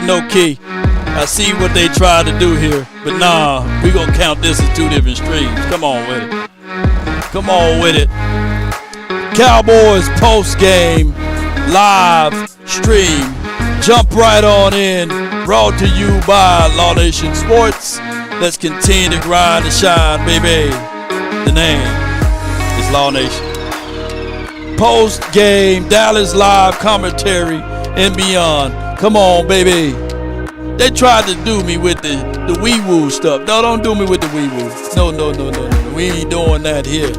with no key. I see what they tried to do here, but nah, we gonna count this as two different streams. Come on with it. Come on with it. Cowboys post-game live stream. Jump right on in. Brought to you by Law Nation Sports. Let's continue to grind and shine, baby. The name is Law Nation. Post-game Dallas live commentary and beyond. Come on, baby. They tried to do me with the wee-woo stuff. No, don't do me with the wee-woo. No. We ain't doing that here.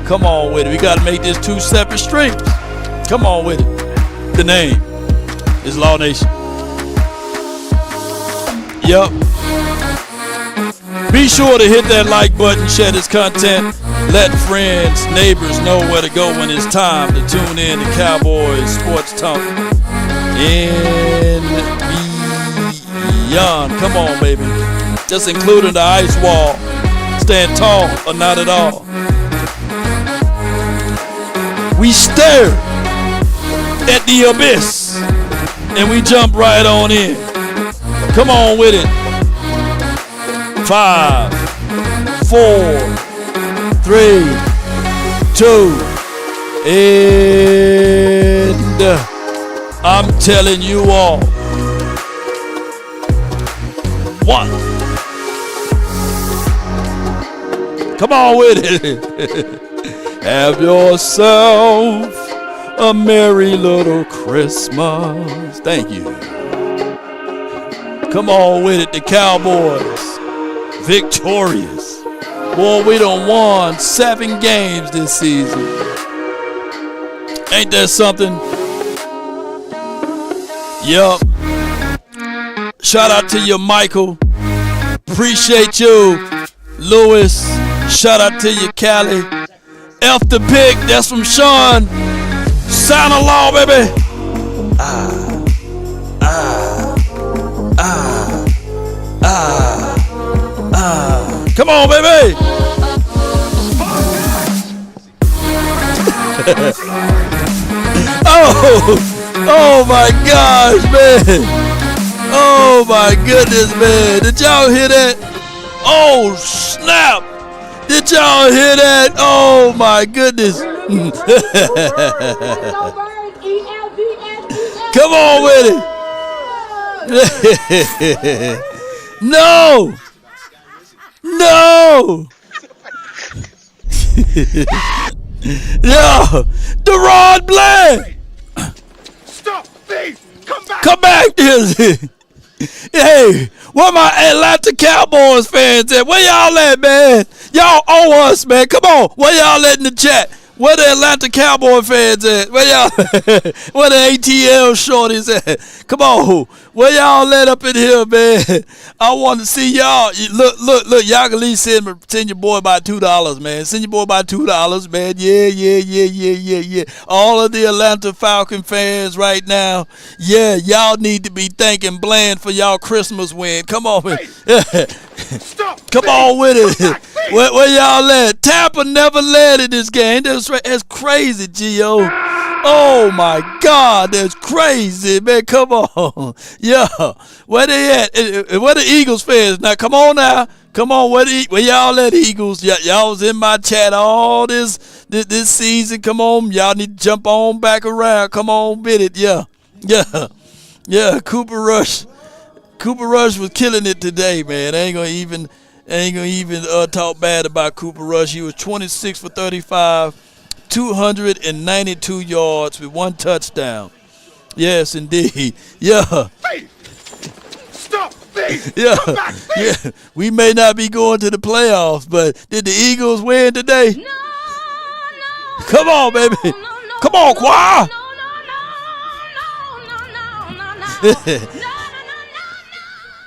Come on with it. We got to make this two separate streams. Come on with it. The name is Law Nation. Yup. Be sure to hit that like button, share this content. Let friends, neighbors know where to go when it's time to tune in to Cowboys Sports Talk and beyond. Come on, baby. Just including the ice wall. Stand tall or not at all. We stare at the abyss and we jump right on in. Come on with it. 5, 4, 3, 2, and I'm telling you all. 1. Come on with it. Have yourself a merry little Christmas. Thank you. Come on with it, the Cowboys. Victorious. Boy, we done won 7 games this season. Ain't that something? Yup. Shout out to you, Michael. Appreciate you, Lewis. Shout out to you, Callie. F the pick, that's from Sean. Sound along, baby. Come on, baby. Oh my gosh, man. Oh my goodness, man. Did y'all hear that? Oh, snap. Did y'all hear that? Oh my goodness. Come on with it. No. Yo, Deron Bland. Stop, thief. Come back here. Hey, where my Atlanta Cowboys fans at? Where y'all at, man? Y'all owe us, man. Come on. Where y'all at in the chat? Where the Atlanta Cowboy fans at? Where y'all? Where the ATL shorties at? Come on. Where y'all at up in here, man? I want to see y'all. Look. Y'all can at least send your boy by $2, man. Send your boy by $2, man. Yeah. All of the Atlanta Falcon fans right now, yeah, y'all need to be thanking Bland for y'all Christmas win. Come on, man. Stop. Come on with it. Where y'all at? Tampa never led in this game. That's crazy, Gio. Oh my God, that's crazy, man. Come on. Yeah. Where they at? Where the Eagles fans? Now come on now. Come on, where y'all at, Eagles? Y'all was in my chat all this season. Come on. Y'all need to jump on back around. Come on, bid it. Yeah. Cooper Rush was killing it today, man. I ain't gonna even talk bad about Cooper Rush. He was 26 for 35, 292 yards with 1 touchdown. Yes, indeed. Yeah. Hey, stop, thief. Yeah. Come back, thief. Yeah. We may not be going to the playoffs, but did the Eagles win today? No. Come on, baby. Come on, choir.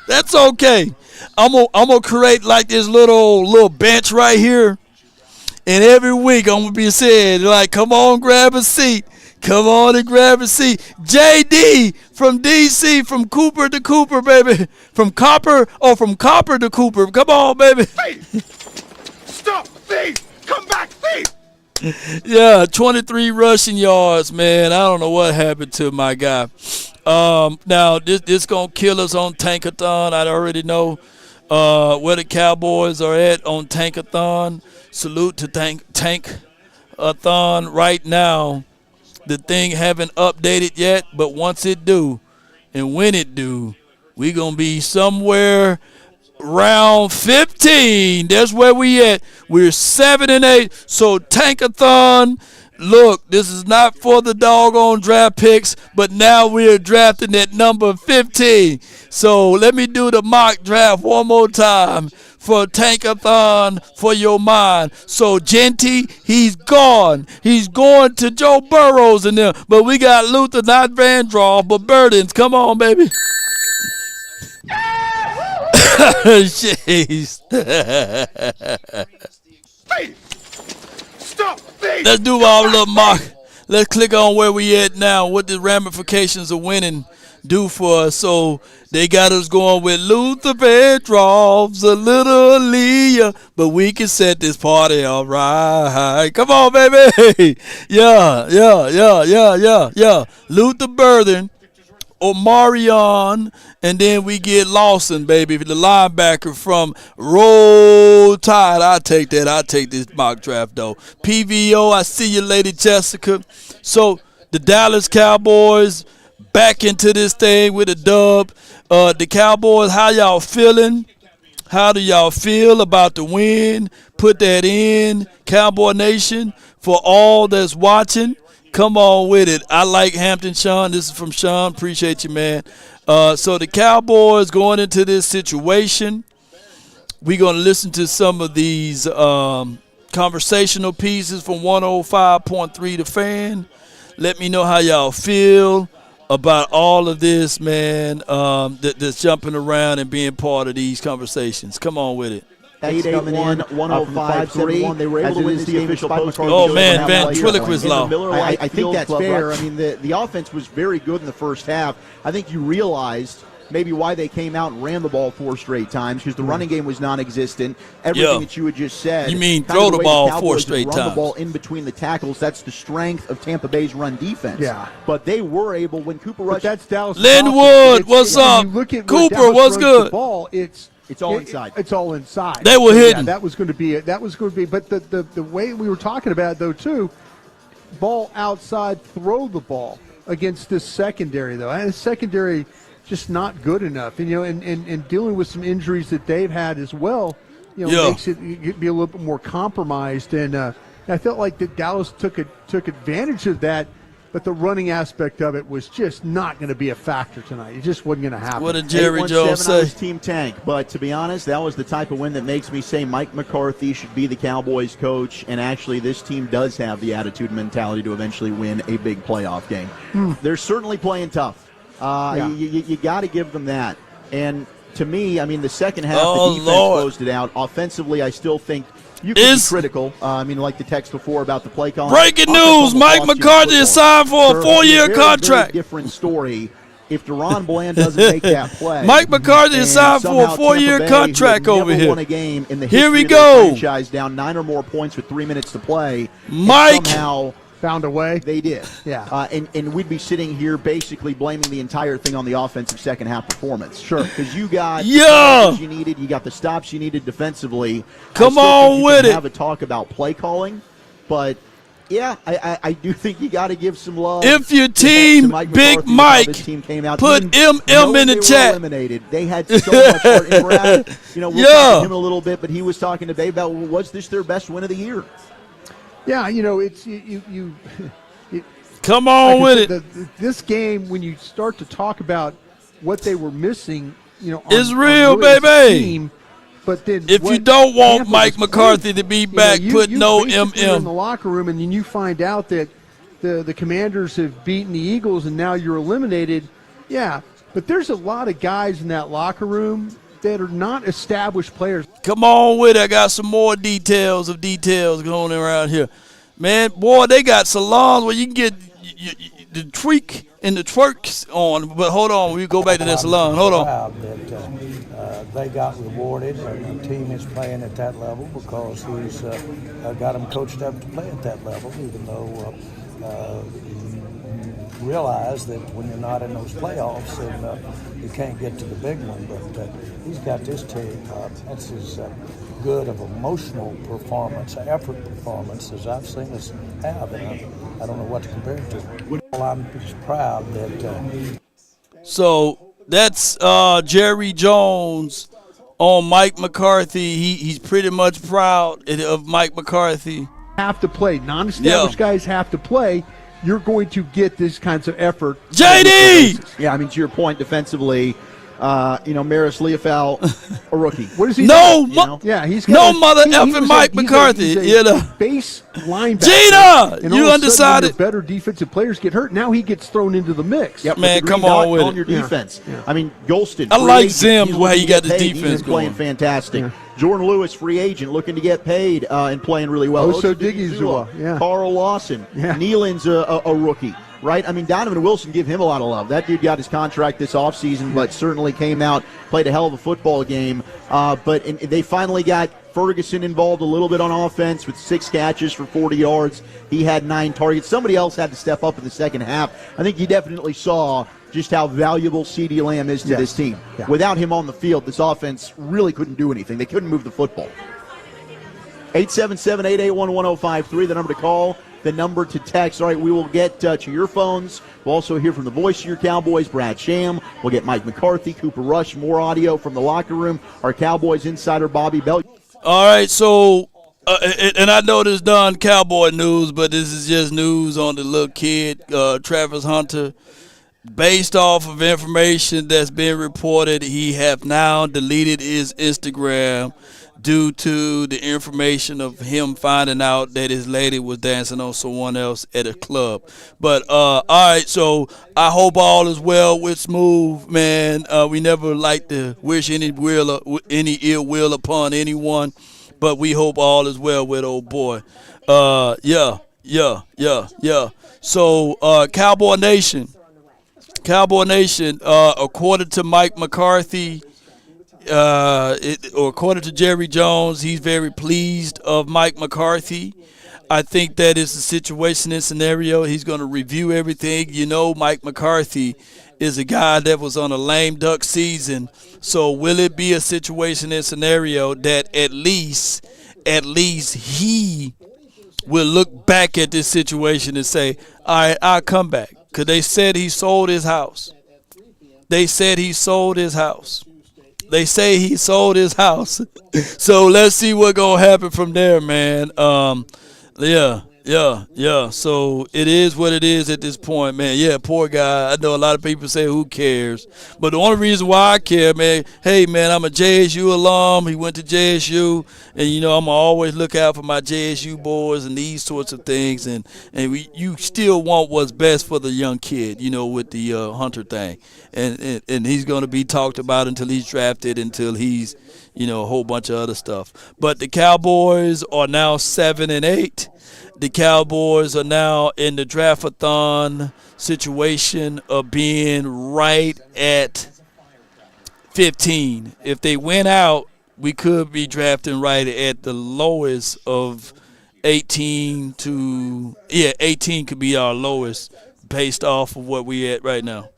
That's okay. I'm gonna create like this little bench right here, and every week I'm gonna be saying like, "Come on, grab a seat. Come on and grab a seat." JD from DC, from Cooper to Cooper, baby. From Copper to Cooper. Come on, baby. Thief. Stop, thief. Come back, thief. Yeah, 23 rushing yards, man. I don't know what happened to my guy. Now, this going to kill us on Tankathon. I already know where the Cowboys are at on Tankathon. Salute to Tankathon right now. The thing haven't updated yet, but once it do, and when it do, we going to be somewhere round 15. That's where we at. We're 7-8. So Tankathon, look, this is not for the doggone draft picks, but now we're drafting at number 15. So let me do the mock draft one more time for Tankathon for your mind. So Genty, he's gone. He's going to Joe Burrows in there. But we got Luther, not Vandross, but Burdens. Come on, baby. Jeez. Stop! Thief! Let's do our little mock. Let's click on where we at now. What the ramifications of winning do for us. So they got us going with Luther Vandross, a little Leah, but we can set this party all right. Come on, baby. Yeah. Luther Burden, Omarion, and then we get Lawson, baby, the linebacker from Roll Tide. I'll take that. I'll take this mock draft, though. PVO, I see you, Lady Jessica. So the Dallas Cowboys back into this thing with a dub. The Cowboys, how y'all feeling? How do y'all feel about the win? Put that in, Cowboy Nation, for all that's watching. Come on with it. I like Hampton Sean. This is from Sean. Appreciate you, man. So the Cowboys going into this situation. We're going to listen to some of these conversational pieces from 105.3 The Fan. Let me know how y'all feel about all of this, man, that's jumping around and being part of these conversations. Come on with it. 881-105.3. They were able to win the official post. Oh, man, ventriloquist law. I think that's fair. I mean, the offense was very good in the first half. I think you realized maybe why they came out and ran the ball 4 straight times, because the running game was non-existent. Everything that you had just said. You mean throw the ball 4 straight times. times. Run the ball in between the tackles. That's the strength of Tampa Bay's run defense. Yeah. But they were able, when Cooper Rush. That's Dallas. Linwood, what's up? Cooper, what's good? The ball, it's all inside. It's all inside. They were hitting. Yeah, that was going to be. But the way we were talking about it, though, too, ball outside, throw the ball against this secondary, though. And the secondary just not good enough. And, and dealing with some injuries that they've had as well, makes it be a little bit more compromised. And I felt like that Dallas took advantage of that. But the running aspect of it was just not going to be a factor tonight. It just wasn't going to happen. What did Jerry Jones say? I was Team Tank, but to be honest, that was the type of win that makes me say Mike McCarthy should be the Cowboys coach, and actually this team does have the attitude and mentality to eventually win a big playoff game. They're certainly playing tough. You got to give them that. And to me, I mean, the second half, the defense closed it out. Offensively, I still think you can be critical. Like the text before about the play calling. Breaking news: Mike McCarthy is signed for a 4-year contract. Very different story. If Deron Bland doesn't make that play, Mike McCarthy is signed for a 4-year contract over here. Won a game in the here we history of go. the franchise, down 9 or more points with 3 minutes to play. Mike somehow found a way. They did. Yeah. And we'd be sitting here basically blaming the entire thing on the offensive second half performance. Sure. Because you got the you needed, you got the stops you needed defensively. Come on with it. Have a talk about play calling, but yeah, I do think you got to give some love. If your team, Big Mike, put MM in the chat. Eliminated. They had so much heart. And Brad, we'll talk to him a little bit, but he was talking today about, was this their best win of the year? Yeah, it's you. Come on with it. This game, when you start to talk about what they were missing, it's real, baby. Team, but then if you don't want Mike McCarthy to be back, put no MM in the locker room, and then you find out that the Commanders have beaten the Eagles, and now you're eliminated. Yeah, but there's a lot of guys in that locker room that are not established players. Come on with it. I got some more details going around here. Man, boy, they got salons where you can get the tweak and the twerks on. But hold on, we go back to that salon. Hold on. That they got rewarded, and the team is playing at that level because he's got them coached up to play at that level, even though you realize that when you're not in those playoffs, then you can't get to the big one. But he's got this team. That's as good of emotional performance, effort performance as I've seen us have, and I don't know what to compare it to. Well, I'm just proud that. So that's Jerry Jones on Mike McCarthy. He's pretty much proud of Mike McCarthy. Have to play. Non-established guys have to play. You're going to get these kinds of effort. JD! Yeah, I mean, to your point, defensively, Maris Leofau, a rookie. What is he? Yeah, he's got mother effing Mike McCarthy. He's a base linebacker. Gina, and you undecided. Better defensive players get hurt. Now he gets thrown into the mix. Yep, man, come on with on your defense. Yeah. I mean, Golston. I like Zim where he got the defense He's playing fantastic. Yeah. Jordan Lewis, free agent, looking to get paid and playing really well. Oso Digizua, Carl Lawson. Yeah. Nealon's a rookie. Right? I mean, Donovan Wilson, give him a lot of love. That dude got his contract this offseason, but certainly came out, played a hell of a football game. But they finally got Ferguson involved a little bit on offense with 6 catches for 40 yards. He had 9 targets. Somebody else had to step up in the second half. I think you definitely saw just how valuable CeeDee Lamb is to this team. Yeah. Without him on the field, this offense really couldn't do anything. They couldn't move the football. 877-881-1053, the number to call. The number to text. All right, we will get to your phones. We'll also hear from the voice of your Cowboys, Brad Sham. We'll get Mike McCarthy, Cooper Rush, more audio from the locker room. Our Cowboys insider, Bobby Bell. All right, so, and I know this done Cowboy news, but this is just news on the little kid, Travis Hunter. Based off of information that's been reported, he have now deleted his Instagram due to the information of him finding out that his lady was dancing on someone else at a club. But, all right, so I hope all is well with Smooth, man. We never like to wish any ill will upon anyone, but we hope all is well with old boy. Yeah. So, Cowboy Nation, according to Mike McCarthy, or according to Jerry Jones, he's very pleased of Mike McCarthy. I think that is the situation and scenario. He's going to review everything. You know, Mike McCarthy is a guy that was on a lame duck season. So will it be a situation and scenario that at least he will look back at this situation and say, all right, I'll come back. Because they said he sold his house. They say he sold his house. So let's see what's going to happen from there, man. Yeah. So it is what it is at this point, man. Yeah, poor guy. I know a lot of people say, who cares? But the only reason why I care, man, hey, man, I'm a JSU alum. He went to JSU. And, I'm going to always look out for my JSU boys and these sorts of things. And you still want what's best for the young kid, with the Hunter thing. And he's going to be talked about until he's drafted, until he's, a whole bunch of other stuff. But the Cowboys are now 7-8. The Cowboys are now in the draft-a-thon situation of being right at 15. If they win out, we could be drafting right at the lowest of 18 to – 18 could be our lowest based off of what we at right now.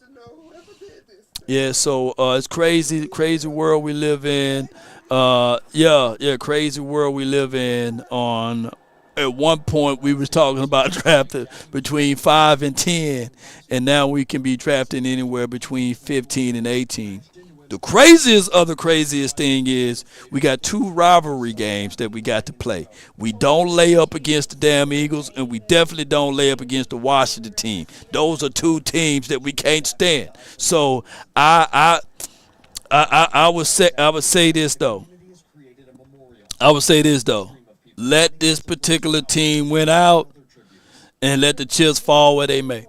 Yeah, so it's crazy world we live in. Crazy world we live in on – at one point, we was talking about drafting between 5 and 10, and now we can be drafting anywhere between 15 and 18. The craziest thing is we got 2 rivalry games that we got to play. We don't lay up against the damn Eagles, and we definitely don't lay up against the Washington team. Those are 2 teams that we can't stand. So I would say this though. Let this particular team win out and let the chips fall where they may.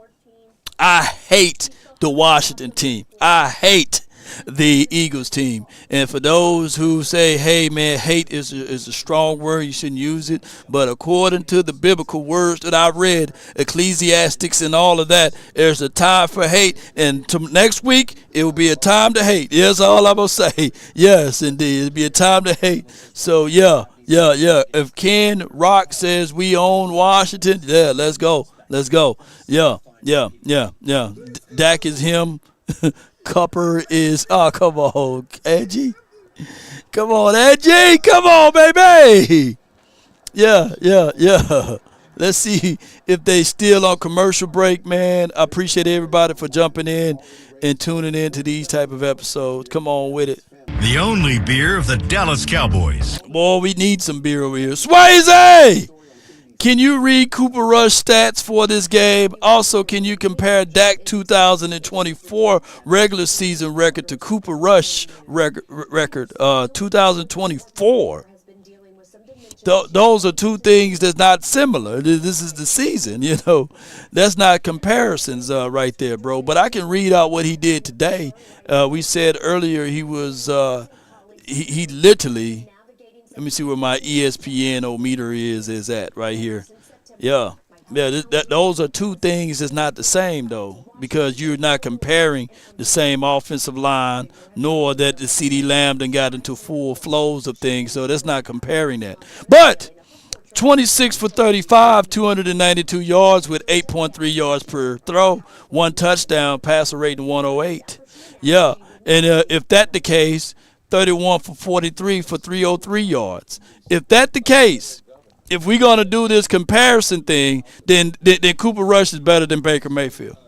I hate the Washington team. I hate the Eagles team. And for those who say, hey, man, hate is a strong word, you shouldn't use it. But according to the biblical words that I read, Ecclesiastics and all of that, there's a time for hate. And next week, it will be a time to hate. That's all I'm going to say. Yes, indeed. It'll be a time to hate. So, yeah. If Ken Rock says we own Washington, yeah, let's go. Yeah. Dak is him. Cupper is, come on, Edgy. Come on, Edgy. Come on, baby. Yeah. Let's see if they still on commercial break, man. I appreciate everybody for jumping in and tuning in to these type of episodes. Come on with it. The only beer of the Dallas Cowboys. Boy, we need some beer over here. Swayze! Can you read Cooper Rush stats for this game? Also, can you compare Dak 2024 regular season record to Cooper Rush record 2024? Those are two things that's not similar. This is the season, That's not comparisons right there, bro. But I can read out what he did today. We said earlier he was he literally. Let me see where my ESPN meter is at right here. Yeah. Those are two things that's not the same, though, because you're not comparing the same offensive line, nor that the CeeDee Lamb done got into full flows of things, so that's not comparing that. But 26 for 35, 292 yards with 8.3 yards per throw, 1 touchdown, passer rating 108. Yeah, and if that the case, 31 for 43 for 303 yards. If that the case, if we're going to do this comparison thing, then Cooper Rush is better than Baker Mayfield.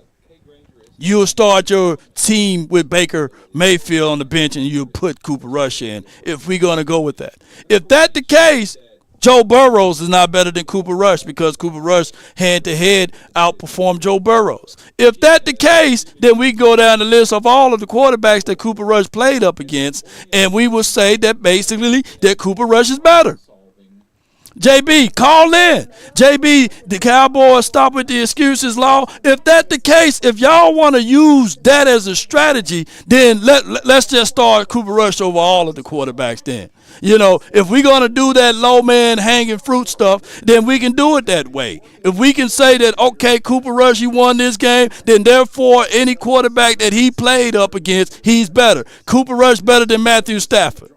You'll start your team with Baker Mayfield on the bench and you'll put Cooper Rush in if we're going to go with that. If that the case, Joe Burrows is not better than Cooper Rush because Cooper Rush hand-to-head outperformed Joe Burrows. If that the case, then we go down the list of all of the quarterbacks that Cooper Rush played up against, and we will say that basically that Cooper Rush is better. JB, call in. JB, the Cowboys stop with the excuses law. If that the case, if y'all want to use that as a strategy, then let's just start Cooper Rush over all of the quarterbacks then. If we're going to do that low man hanging fruit stuff, then we can do it that way. If we can say that, okay, Cooper Rush, you won this game, then therefore any quarterback that he played up against, he's better. Cooper Rush better than Matthew Stafford.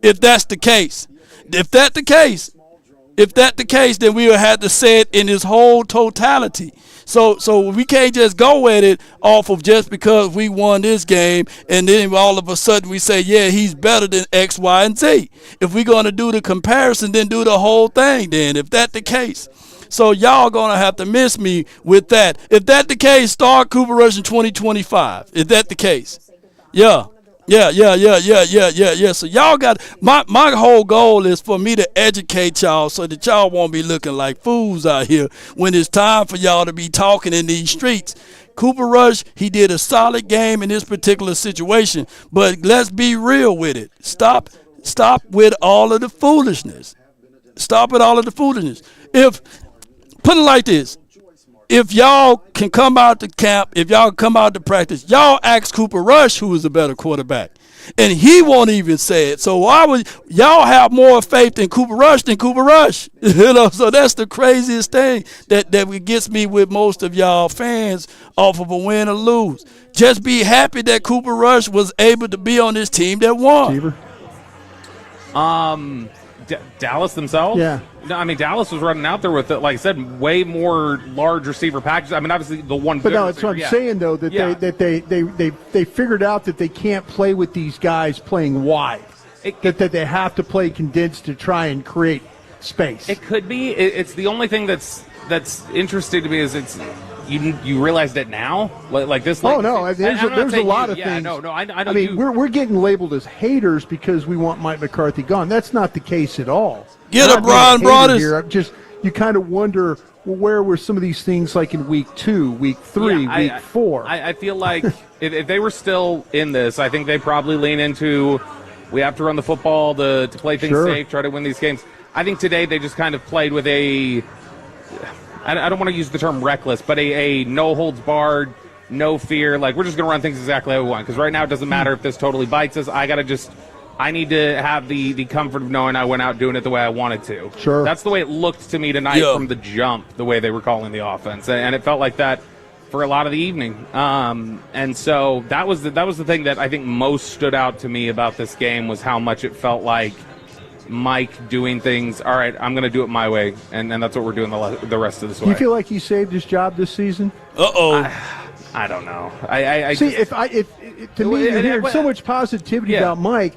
If that's the case. If that the case, then we will have to say it in its whole totality. So we can't just go at it off of just because we won this game and then all of a sudden we say, yeah, he's better than X, Y, and Z. If we're going to do the comparison, then do the whole thing then, if that's the case. So y'all going to have to miss me with that. If that's the case, start Cooper Rush in 2025. If that's the case. Yeah. So y'all got my whole goal is for me to educate y'all so that y'all won't be looking like fools out here when it's time for y'all to be talking in these streets. Cooper Rush, he did a solid game in this particular situation, but let's be real with it. Stop with all of the foolishness. Stop with all of the foolishness. Put it like this. If y'all can come out to camp, if y'all come out to practice, y'all ask Cooper Rush who is a better quarterback. And he won't even say it. So why would y'all have more faith in Cooper Rush than Cooper Rush? So that's the craziest thing that gets me with most of y'all fans off of a win or lose. Just be happy that Cooper Rush was able to be on this team that won. Dallas themselves? Yeah. No, I mean, Dallas was running out there with, like I said, way more large receiver packages. I mean, obviously the one. But no, that's what I'm saying though that they figured out that they can't play with these guys playing wide. That they have to play condensed to try and create space. It could be. It's the only thing that's interesting to me is you realized it now, like this. Like, there's a lot of things. No, I know. I mean, we're getting labeled as haters because we want Mike McCarthy gone. That's not the case at all. Get a Brian Broaddus. You kind of wonder, well, where were some of these things like in week 2, week 3, week 4? I feel like if they were still in this, I think they probably lean into we have to run the football to play things safe, try to win these games. I think today they just kind of played with I don't want to use the term reckless, but a no-holds-barred, no fear. Like, we're just going to run things exactly how we want. Because right now it doesn't matter if this totally bites us. I need to have the comfort of knowing I went out doing it the way I wanted to. Sure. That's the way it looked to me tonight from the jump, the way they were calling the offense. And it felt like that for a lot of the evening. And so that was the thing that I think most stood out to me about this game, was how much it felt like Mike doing things, all right, I'm going to do it my way. And that's what we're doing the rest of this way. Do you feel like he saved his job this season? I don't know. I see, just, if to me, you're hearing so much positivity about Mike.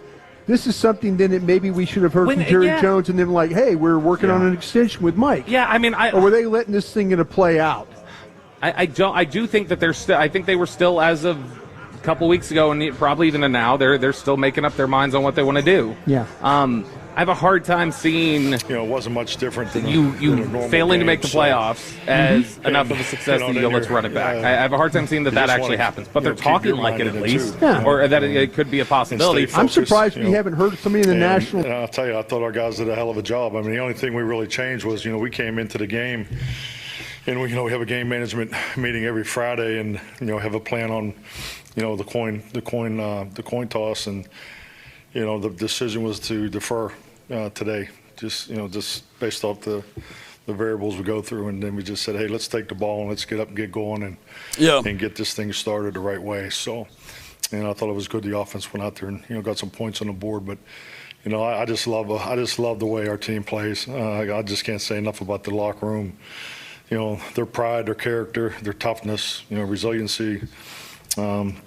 This is something then that maybe we should have heard from Jerry Jones and them like, hey, we're working on an extension with Mike. Yeah, I mean, or were they letting this thing play out? I do think that they're still. I think they were still, as of a couple weeks ago, and probably even now, they're still making up their minds on what they want to do. Yeah. I have a hard time seeing it wasn't much different than you failing to make the game, playoffs as enough of a success that you go, let's run it back. I have a hard time seeing that actually happens, but they're talking like it at least, or that it could be a possibility. I'm surprised we haven't heard somebody in the national. And I'll tell you, I thought our guys did a hell of a job. I mean, the only thing we really changed was, we came into the game, and we have a game management meeting every Friday, and have a plan on, the coin toss, and the decision was to defer today, just based off the variables we go through, and then we just said, hey, let's take the ball and let's get up and get going and get this thing started the right way. So, and I thought it was good the offense went out there and got some points on the board, but I just love the way our team plays. I just can't say enough about the locker room. Their pride, their character, their toughness, resiliency.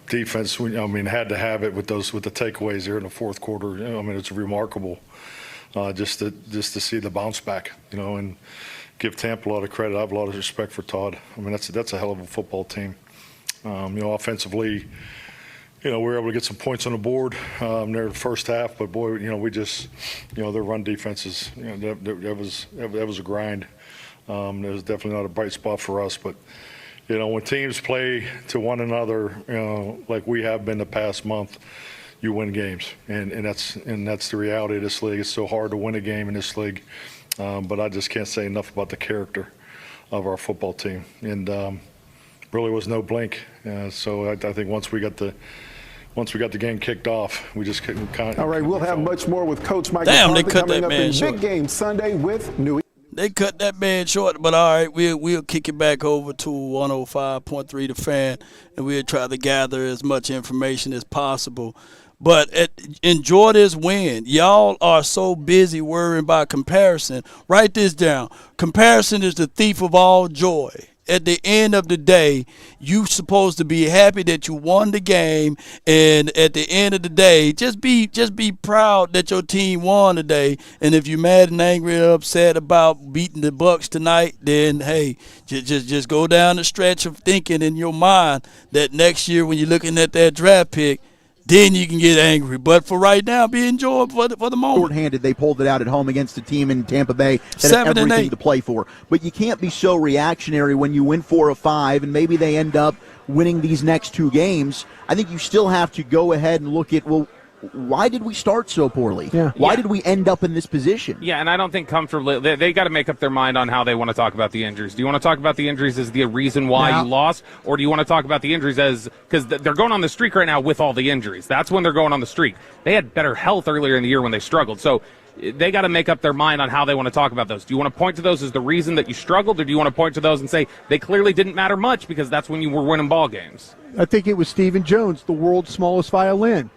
Defense, had to have it with the takeaways there in the fourth quarter. It's remarkable just to see the bounce back, and give Tampa a lot of credit. I have a lot of respect for Todd. That's a hell of a football team. Offensively, we were able to get some points on the board there in the first half, but boy, we just, their run defenses, that was a grind. It was definitely not a bright spot for us, but. When teams play to one another, like we have been the past month, you win games, and that's the reality of this league. It's so hard to win a game in this league, but I just can't say enough about the character of our football team, and really was no blink. So I think once we got the game kicked off, we just couldn't. All right, we'll have much more with Coach Mike. Damn, McCarthy they cut coming that up man in short. Big game Sunday with New. They cut that man short, but all right, we'll kick it back over to 105.3 The Fan, and we'll try to gather as much information as possible. But enjoy this win. Y'all are so busy worrying about comparison. Write this down. Comparison is the thief of all joy. At the end of the day, you supposed to be happy that you won the game, and at the end of the day, just be proud that your team won today. And if you're mad and angry and upset about beating the Bucs tonight, then hey, just go down the stretch of thinking in your mind that next year when you're looking at that draft pick, then you can get angry. But for right now, be enjoyed for the moment. Short-handed, they pulled it out at home against a team in Tampa Bay that had everything to play for. But you can't be so reactionary when you win 4 of 5, and maybe they end up winning these next 2 games. I think you still have to go ahead and look at, well, why did we start so poorly? Why did we end up in this position? Yeah, and I don't think comfortably they got to make up their mind on how they want to talk about the injuries. Do you want to talk about the injuries as the reason why you lost, or do you want to talk about the injuries as because they're going on the streak right now with all the injuries? That's when they're going on the streak. They had better health earlier in the year when they struggled. So they got to make up their mind on how they want to talk about those. Do you want to point to those as the reason that you struggled, or do you want to point to those and say they clearly didn't matter much because that's when you were winning ball games? I think it was Stephen Jones, the world's smallest violin.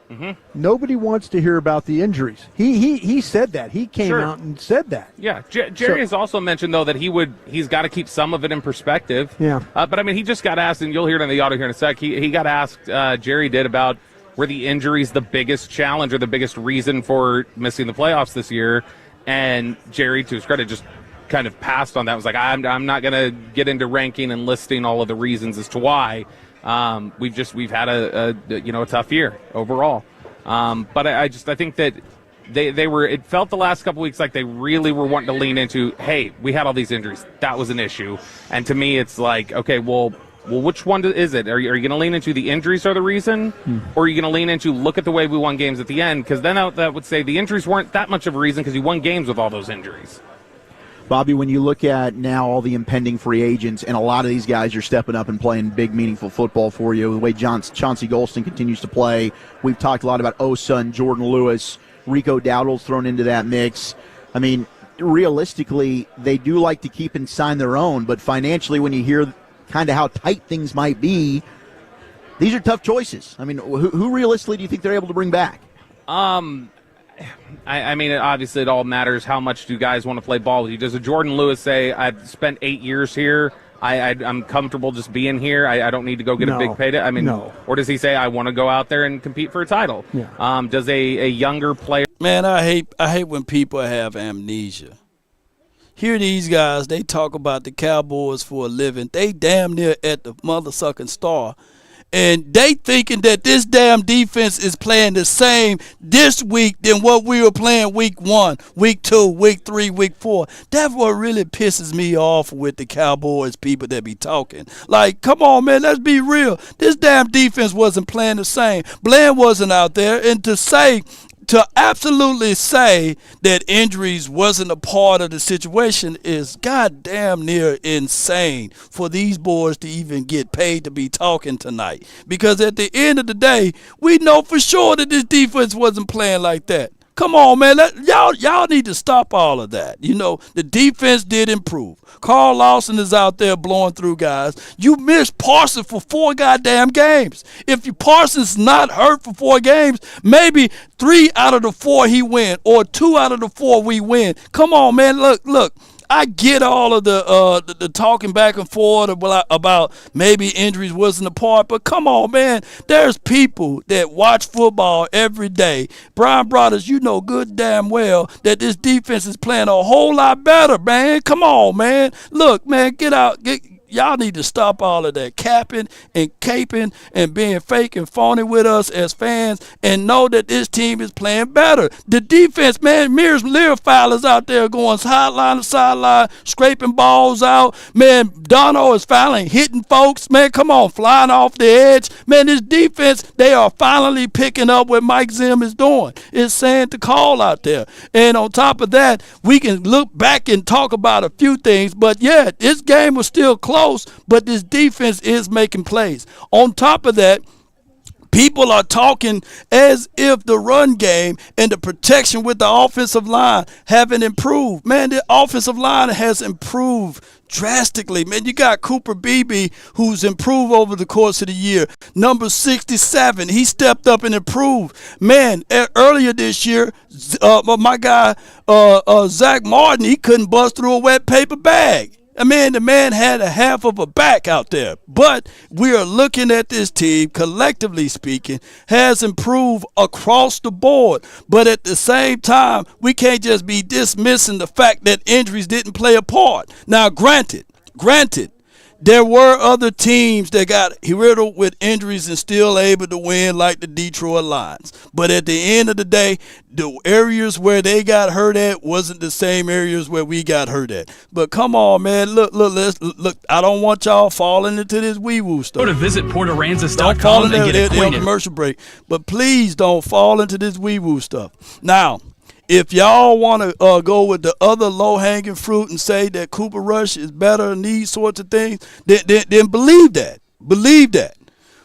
Nobody wants to hear about the injuries. He said that. He came out and said that. Yeah. Jerry has also mentioned, though, that he's got to keep some of it in perspective. Yeah. But, he just got asked, and you'll hear it in the audio here in a sec, he got asked, Jerry did, about were the injuries the biggest challenge or the biggest reason for missing the playoffs this year? And Jerry, to his credit, just kind of passed on that. Was like, I'm not going to get into ranking and listing all of the reasons as to why. We've had a tough year overall. But I think that it felt the last couple weeks like they really were wanting to lean into, hey, we had all these injuries. That was an issue. And to me, it's like, okay, well, which one is it? Are you going to lean into the injuries are the reason? Or are you going to lean into look at the way we won games at the end? Because then that would say the injuries weren't that much of a reason because you won games with all those injuries. Bobby, when you look at now all the impending free agents, and a lot of these guys are stepping up and playing big, meaningful football for you, the way Chauncey Golston continues to play, we've talked a lot about Osa and Jordan Lewis, Rico Dowdle's thrown into that mix. I mean, realistically, they do like to keep and sign their own, but financially, when you hear kind of how tight things might be, these are tough choices. I mean, who realistically do you think they're able to bring back? I mean, obviously it all matters. How much do guys want to play ball with you? Does a Jordan Lewis say, I've spent 8 years here, I'm comfortable just being here, I don't need to go get a big payday? I mean, or does he say, I want to go out there and compete for a title? Yeah. Does a younger player... Man, I hate when people have amnesia. Hear these guys, they talk about the Cowboys for a living. They damn near at the mother-sucking star. And they thinking that this damn defense is playing the same this week than what we were playing week 1, week 2, week 3, week 4. That's what really pisses me off with the Cowboys people that be talking. Like, come on, man, let's be real. This damn defense wasn't playing the same. Bland wasn't out there. And to absolutely say that injuries wasn't a part of the situation is goddamn near insane for these boys to even get paid to be talking tonight. Because at the end of the day, we know for sure that this defense wasn't playing like that. Come on, man. Y'all need to stop all of that. You know, the defense did improve. Carl Lawson is out there blowing through guys. You missed Parsons for 4 goddamn games. If Parsons not hurt for 4 games, maybe 3 out of the 4 he win, or 2 out of the 4 we win. Come on, man. Look. I get all of the talking back and forth about maybe injuries wasn't a part, but come on, man. There's people that watch football every day. Brian Brothers, you know good damn well that this defense is playing a whole lot better, man. Come on, man. Look, man, y'all need to stop all of that capping and caping and being fake and phony with us as fans and know that this team is playing better. The defense, man, Mears Learfile is out there going sideline to sideline, scraping balls out. Man, Dono is finally hitting folks. Man, come on, flying off the edge. Man, this defense, they are finally picking up what Mike Zim is doing. It's saying to call out there. And on top of that, we can look back and talk about a few things, but yeah, this game was still close. But this defense is making plays. On top of that, people are talking as if the run game and the protection with the offensive line haven't improved. Man, the offensive line has improved drastically. Man, you got Cooper Beebe, who's improved over the course of the year. Number 67, he stepped up and improved. Man, earlier this year, my guy, Zach Martin, he couldn't bust through a wet paper bag. I mean, the man had a half of a back out there. But we are looking at this team, collectively speaking, has improved across the board. But at the same time, we can't just be dismissing the fact that injuries didn't play a part. Now, granted, there were other teams that got riddled with injuries and still able to win, like the Detroit Lions. But at the end of the day, the areas where they got hurt at wasn't the same areas where we got hurt at. But come on, man, look. I don't want y'all falling into this wee-woo stuff. Go to visitportaranzas.com don't fall into and get acquainted. Commercial break. But please don't fall into this wee-woo stuff. Now, if y'all want to go with the other low-hanging fruit and say that Cooper Rush is better than these sorts of things, then believe that. Believe that.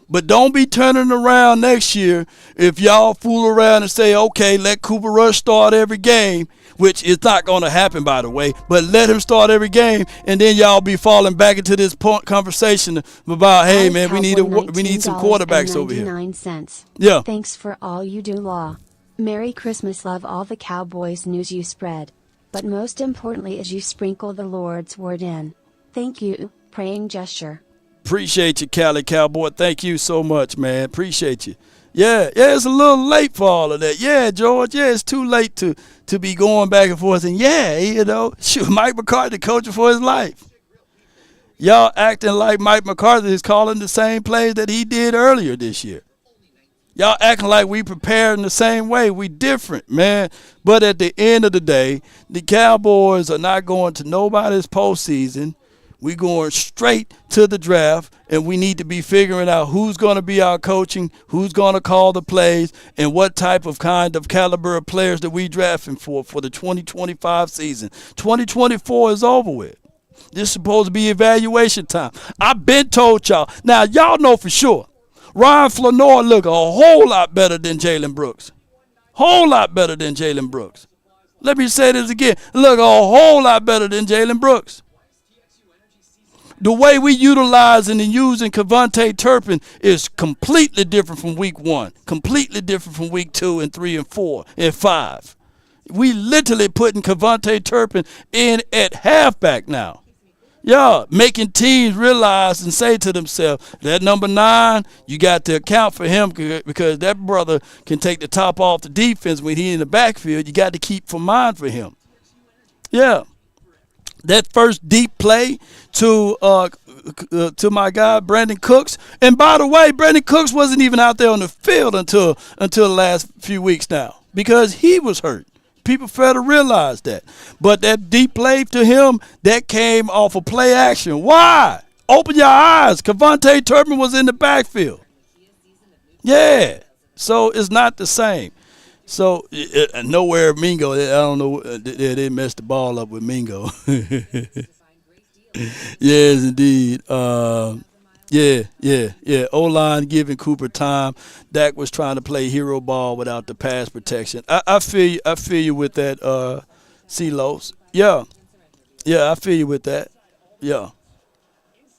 But don't be turning around next year if y'all fool around and say, okay, let Cooper Rush start every game, which is not going to happen, by the way, but let him start every game, and then y'all be falling back into this conversation about, hey, man, we need some quarterbacks over here. Yeah. Thanks for all you do, Law. Merry Christmas. Love all the Cowboys news you spread. But most importantly is you sprinkle the Lord's word in. Thank you, praying gesture. Appreciate you, Cali Cowboy. Thank you so much, man. Appreciate you. Yeah, it's a little late for all of that. Yeah, George, it's too late to be going back and forth. And shoot, Mike McCarthy coaching for his life. Y'all acting like Mike McCarthy is calling the same plays that he did earlier this year. Y'all acting like we prepared in the same way. We different, man. But at the end of the day, the Cowboys are not going to nobody's postseason We going straight to the draft, and we need to be figuring out who's going to be our coaching, who's going to call the plays, and what type of kind of caliber of players that we drafting for the 2025 season. 2024 is over with. This is supposed to be evaluation time. I've been told y'all. Now, y'all know for sure, Ryan Flanor look a whole lot better than Jalen Brooks. Whole lot better than Jalen Brooks. Let me say this again. Look a whole lot better than Jalen Brooks. The way we utilizing and using Cavante Turpin is completely different from week 1, completely different from week 2 and 3 and 4 and 5. We literally putting Cavante Turpin in at halfback now. Yeah, making teams realize and say to themselves, that number 9, you got to account for him because that brother can take the top off the defense when he's in the backfield. You got to keep for mind for him. Yeah. That first deep play to my guy Brandon Cooks, and by the way, Brandon Cooks wasn't even out there on the field until the last few weeks now because he was hurt. People fail to realize that. But that deep play to him, that came off of play action. Why? Open your eyes. Cavante Turpin was in the backfield. Yeah. So it's not the same. So nowhere Mingo, I don't know, they messed the ball up with Mingo. Yes, indeed. Yeah. O-line giving Cooper time. Dak was trying to play hero ball without the pass protection. I feel you with that, C-Los. Yeah, I feel you with that. Yeah.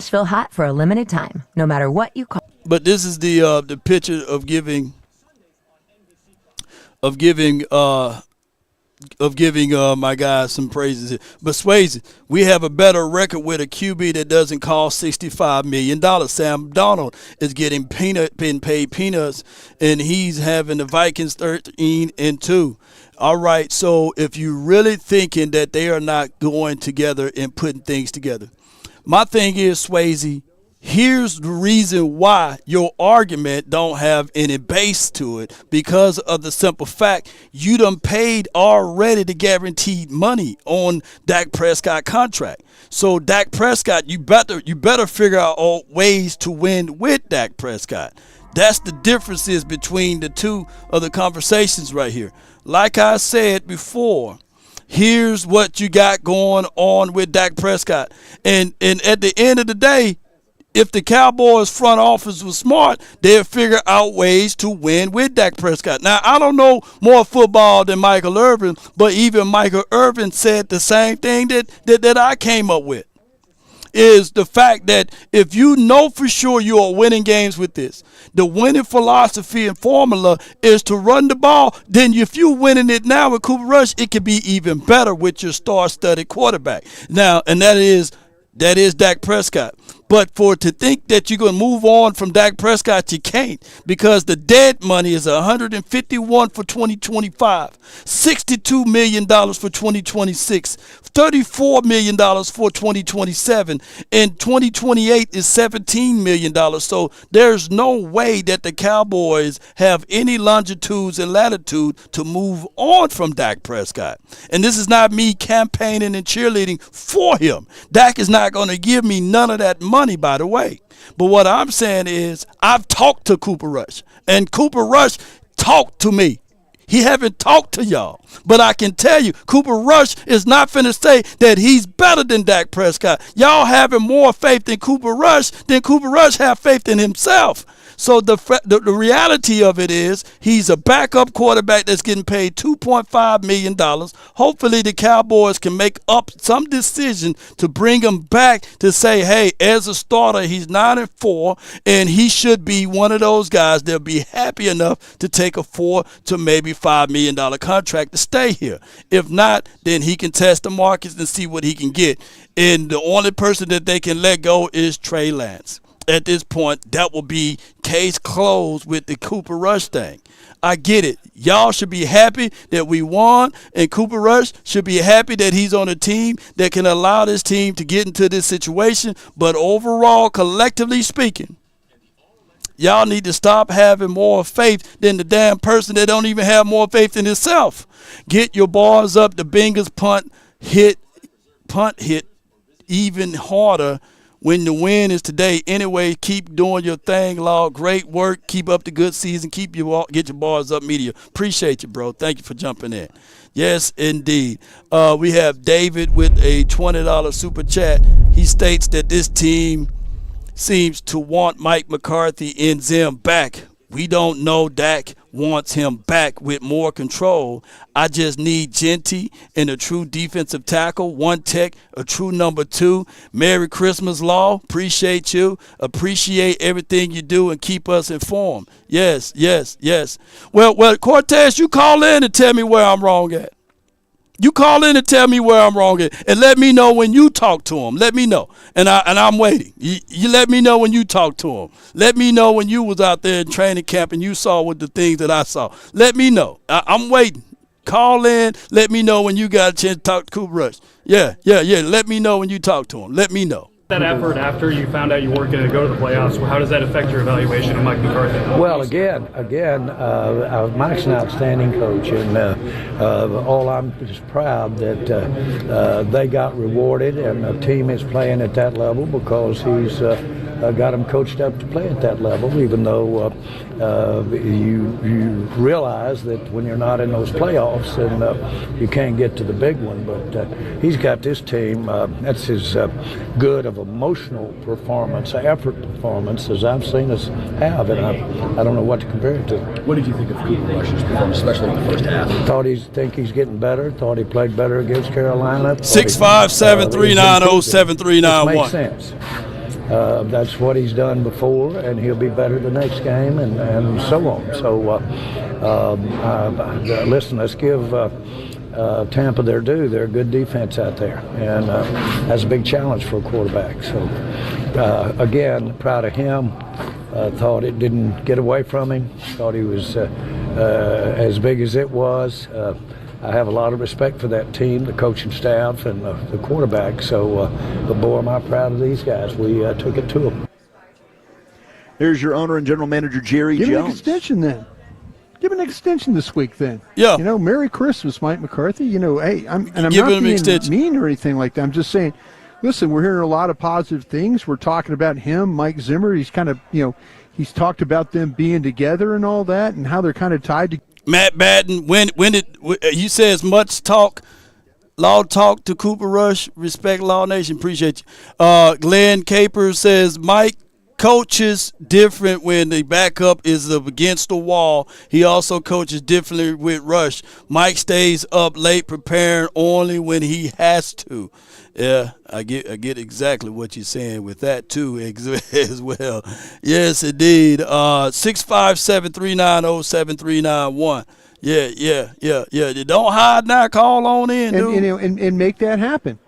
Feel hot for a limited time, no matter what you call. But this is the picture of giving my guys some praises here. But Swayze, we have a better record with a QB that doesn't cost $65 million. Sam Darnold is getting paid peanuts, and he's having the Vikings 13-2. All right, so if you're really thinking that they are not going together and putting things together, my thing is, Swayze, here's the reason why your argument don't have any base to it, because of the simple fact you done paid already the guaranteed money on Dak Prescott contract. So Dak Prescott, you better figure out ways to win with Dak Prescott. That's the differences between the two of the conversations right here. Like I said before, here's what you got going on with Dak Prescott. And at the end of the day, if the Cowboys front office was smart, they'd figure out ways to win with Dak Prescott. Now, I don't know more football than Michael Irvin, but even Michael Irvin said the same thing that I came up with, is the fact that if you know for sure you are winning games with this, the winning philosophy and formula is to run the ball, then if you're winning it now with Cooper Rush, it could be even better with your star-studded quarterback. Now, and that is Dak Prescott. But to think that you're going to move on from Dak Prescott, you can't, because the dead money is $151 for 2025, $62 million for 2026, $34 million for 2027, and 2028 is $17 million. So there's no way that the Cowboys have any longitudes and latitude to move on from Dak Prescott. And this is not me campaigning and cheerleading for him. Dak is not going to give me none of that money, by the way. But what I'm saying is I've talked to Cooper Rush, and Cooper Rush talked to me. He haven't talked to y'all. But I can tell you, Cooper Rush is not finna say that he's better than Dak Prescott. Y'all having more faith in Cooper Rush than Cooper Rush have faith in himself. So the reality of it is he's a backup quarterback that's getting paid $2.5 million. Hopefully the Cowboys can make up some decision to bring him back to say, hey, as a starter, he's 9-4, and he should be one of those guys that'll be happy enough to take a $4 to maybe $5 million contract to stay here. If not, then he can test the markets and see what he can get. And the only person that they can let go is Trey Lance. At this point, that will be case closed with the Cooper Rush thing. I get it. Y'all should be happy that we won, and Cooper Rush should be happy that he's on a team that can allow this team to get into this situation. But overall, collectively speaking, y'all need to stop having more faith than the damn person that don't even have more faith in himself. Get your bars up. The Bengals punt hit. even harder when the win is today. Anyway, keep doing your thing, Law. Great work. Keep up the good season. Get your bars up, media. Appreciate you, bro. Thank you for jumping in. Yes, indeed. We have David with a $20 super chat. He states that this team seems to want Mike McCarthy and Zim back. We don't know Dak wants him back with more control. I just need Genty and a true defensive tackle, one tech, a true number 2. Merry Christmas, Law. Appreciate you. Appreciate everything you do and keep us informed. Yes. Well, Cortez, you call in and tell me where I'm wrong at. You call in and tell me where I'm wrong at, and let me know when you talk to him. Let me know, and I'm waiting. You let me know when you talk to him. Let me know when you was out there in training camp and you saw what the things that I saw. Let me know. I'm waiting. Call in. Let me know when you got a chance to talk to Cooper Rush. Yeah. Let me know when you talk to him. Let me know. That effort after you found out you weren't going to go to the playoffs, how does that affect your evaluation of Mike McCarthy? Well, again, Mike's an outstanding coach, and all I'm just proud that they got rewarded, and the team is playing at that level because he's got them coached up to play at that level. Even though you realize that when you're not in those playoffs, and you can't get to the big one, but he's got this team. That's as good of emotional performance, effort performance as I've seen us have, and I don't know what to compare it to. What did you think of Cooper Rush's performance, especially in the first half? Think he's getting better. Thought he played better against Carolina. 657-390-7391. Makes sense. That's what he's done before, and he'll be better the next game, and so on. So, listen, let's give Tampa their due. They're a good defense out there, and that's a big challenge for a quarterback. So, again, proud of him. Thought it didn't get away from him. Thought he was as big as it was. I have a lot of respect for that team, the coaching staff, and the quarterback. So, but boy, am I proud of these guys. We took it to them. There's your owner and general manager, Jerry Jones. Give him an extension then. Give him an extension this week then. Yeah. Merry Christmas, Mike McCarthy. Hey, I'm not being mean or anything like that. I'm just saying, listen, we're hearing a lot of positive things. We're talking about him, Mike Zimmer. He's kind of, he's talked about them being together and all that, and how they're kind of tied together. Matt Batten, when you says much talk, Law talk to Cooper Rush, respect Law Nation, appreciate you. Glenn Capers says Mike coaches different when the backup is up against the wall. He also coaches differently with Rush. Mike stays up late preparing only when he has to. Yeah, I get exactly what you're saying with that too as well. Yes, indeed. 657-390-7391. Yeah. Don't hide now. Call on in, dude. And make that happen.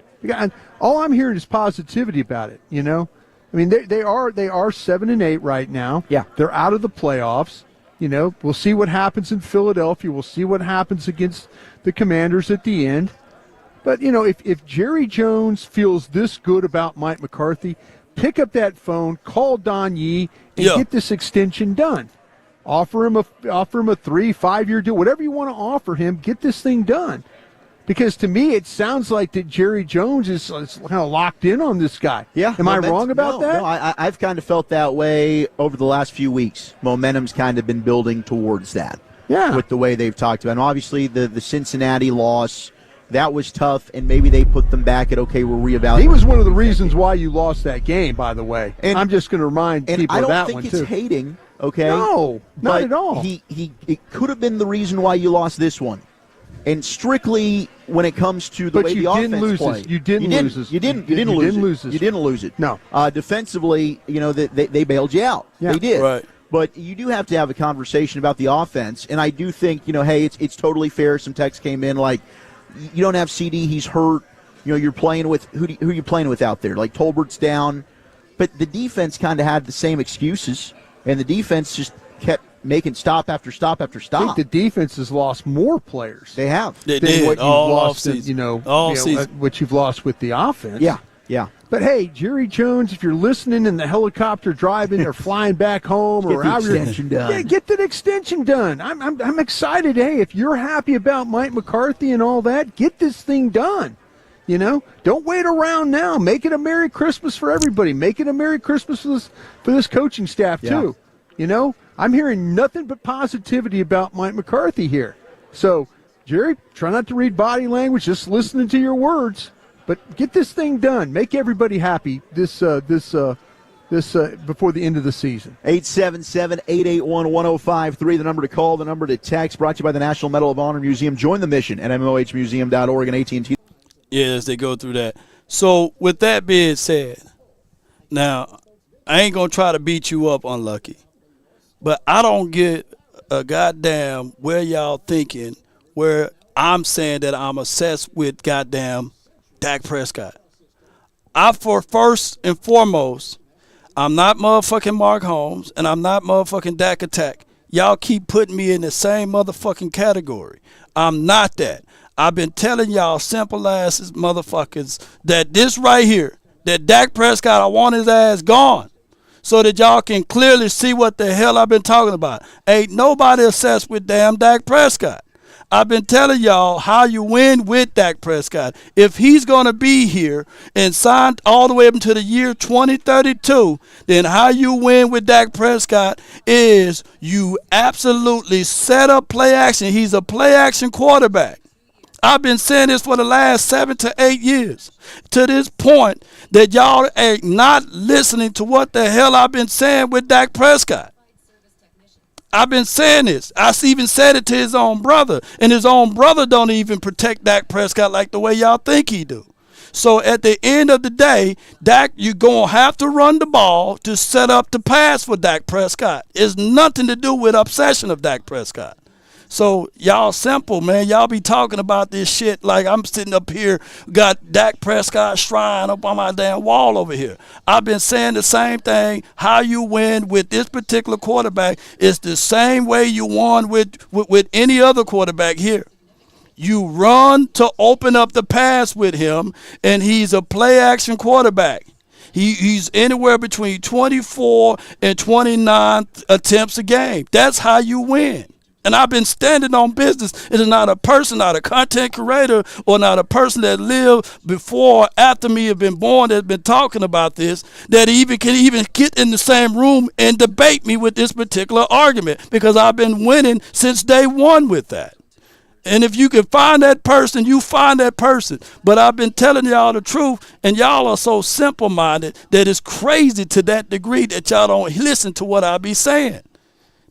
All I'm hearing is positivity about it. I mean, they are 7-8 right now. Yeah, they're out of the playoffs. We'll see what happens in Philadelphia. We'll see what happens against the Commanders at the end. But, if Jerry Jones feels this good about Mike McCarthy, pick up that phone, call Don Yee, and get this extension done. Offer him a 3-5 year deal, whatever you want to offer him. Get this thing done, because to me it sounds like that Jerry Jones is kind of locked in on this guy. Yeah, am I wrong about that? No, I've kind of felt that way over the last few weeks. Momentum's kind of been building towards that. Yeah, with the way they've talked about it. And obviously the Cincinnati loss. That was tough, and maybe they put them back at, okay, we're reevaluating. He was one of the reasons why you lost that game, by the way. And I'm just going to remind people of that one, too. I don't think it's hating, okay? No, not at all. It could have been the reason why you lost this one. And strictly when it comes to the way the offense played. You didn't lose this. You didn't lose it. No. Defensively, they bailed you out. Yeah. They did. Right. But you do have to have a conversation about the offense, and I do think, hey, it's totally fair. Some texts came in like, you don't have CD, he's hurt. You're playing with who are you playing with out there? Like Tolbert's down, but the defense kind of had the same excuses, and the defense just kept making stop after stop after stop. I think the defense has lost more players. They have. They did. What you've lost, season. What you've lost with the offense. Yeah. But hey, Jerry Jones, if you're listening in the helicopter driving or flying back home, or however, get that extension done. I'm excited. Hey, if you're happy about Mike McCarthy and all that, get this thing done. You know, don't wait around now. Make it a Merry Christmas for everybody. Make it a Merry Christmas for this coaching staff too. You know, I'm hearing nothing but positivity about Mike McCarthy here. So, Jerry, try not to read body language. Just listening to your words, but get this thing done. Make everybody happy this before the end of the season. 877-881-1053, the number to call, the number to text. Brought to you by the National Medal of Honor Museum. Join the mission at mohmuseum.org and AT&T. Yes, they go through that. So with that being said, now I ain't gonna try to beat you up, Unlucky, but I don't get a goddamn where y'all thinking where I'm saying that I'm obsessed with goddamn Dak Prescott. For first and foremost, I'm not motherfucking Mark Holmes and I'm not motherfucking Dak Attack. Y'all keep putting me in the same motherfucking category. I'm not that. I've been telling y'all simple asses motherfuckers that this right here, that Dak Prescott, I want his ass gone so that y'all can clearly see what the hell I've been talking about. Ain't nobody obsessed with damn Dak Prescott. I've been telling y'all how you win with Dak Prescott. If he's going to be here and signed all the way up into the year 2032, then how you win with Dak Prescott is you absolutely set up play action. He's a play action quarterback. I've been saying this for the last 7 to 8 years to this point that y'all are not listening to what the hell I've been saying with Dak Prescott. I've been saying this. I even said it to his own brother, and his own brother don't even protect Dak Prescott like the way y'all think he do. So at the end of the day, Dak, you're going to have to run the ball to set up the pass for Dak Prescott. It's nothing to do with obsession of Dak Prescott. So y'all simple, man. Y'all be talking about this shit like I'm sitting up here, got Dak Prescott shrine up on my damn wall over here. I've been saying the same thing. How you win with this particular quarterback is the same way you won with any other quarterback here. You run to open up the pass with him, and he's a play-action quarterback. He's anywhere between 24 and 29 attempts a game. That's how you win. And I've been standing on business. It is not a person, not a content creator, or not a person that lived before or after me have been born that's been talking about this, that can even get in the same room and debate me with this particular argument, because I've been winning since day one with that. And if you can find that person, you find that person. But I've been telling y'all the truth, and y'all are so simple-minded that it's crazy to that degree that y'all don't listen to what I be saying.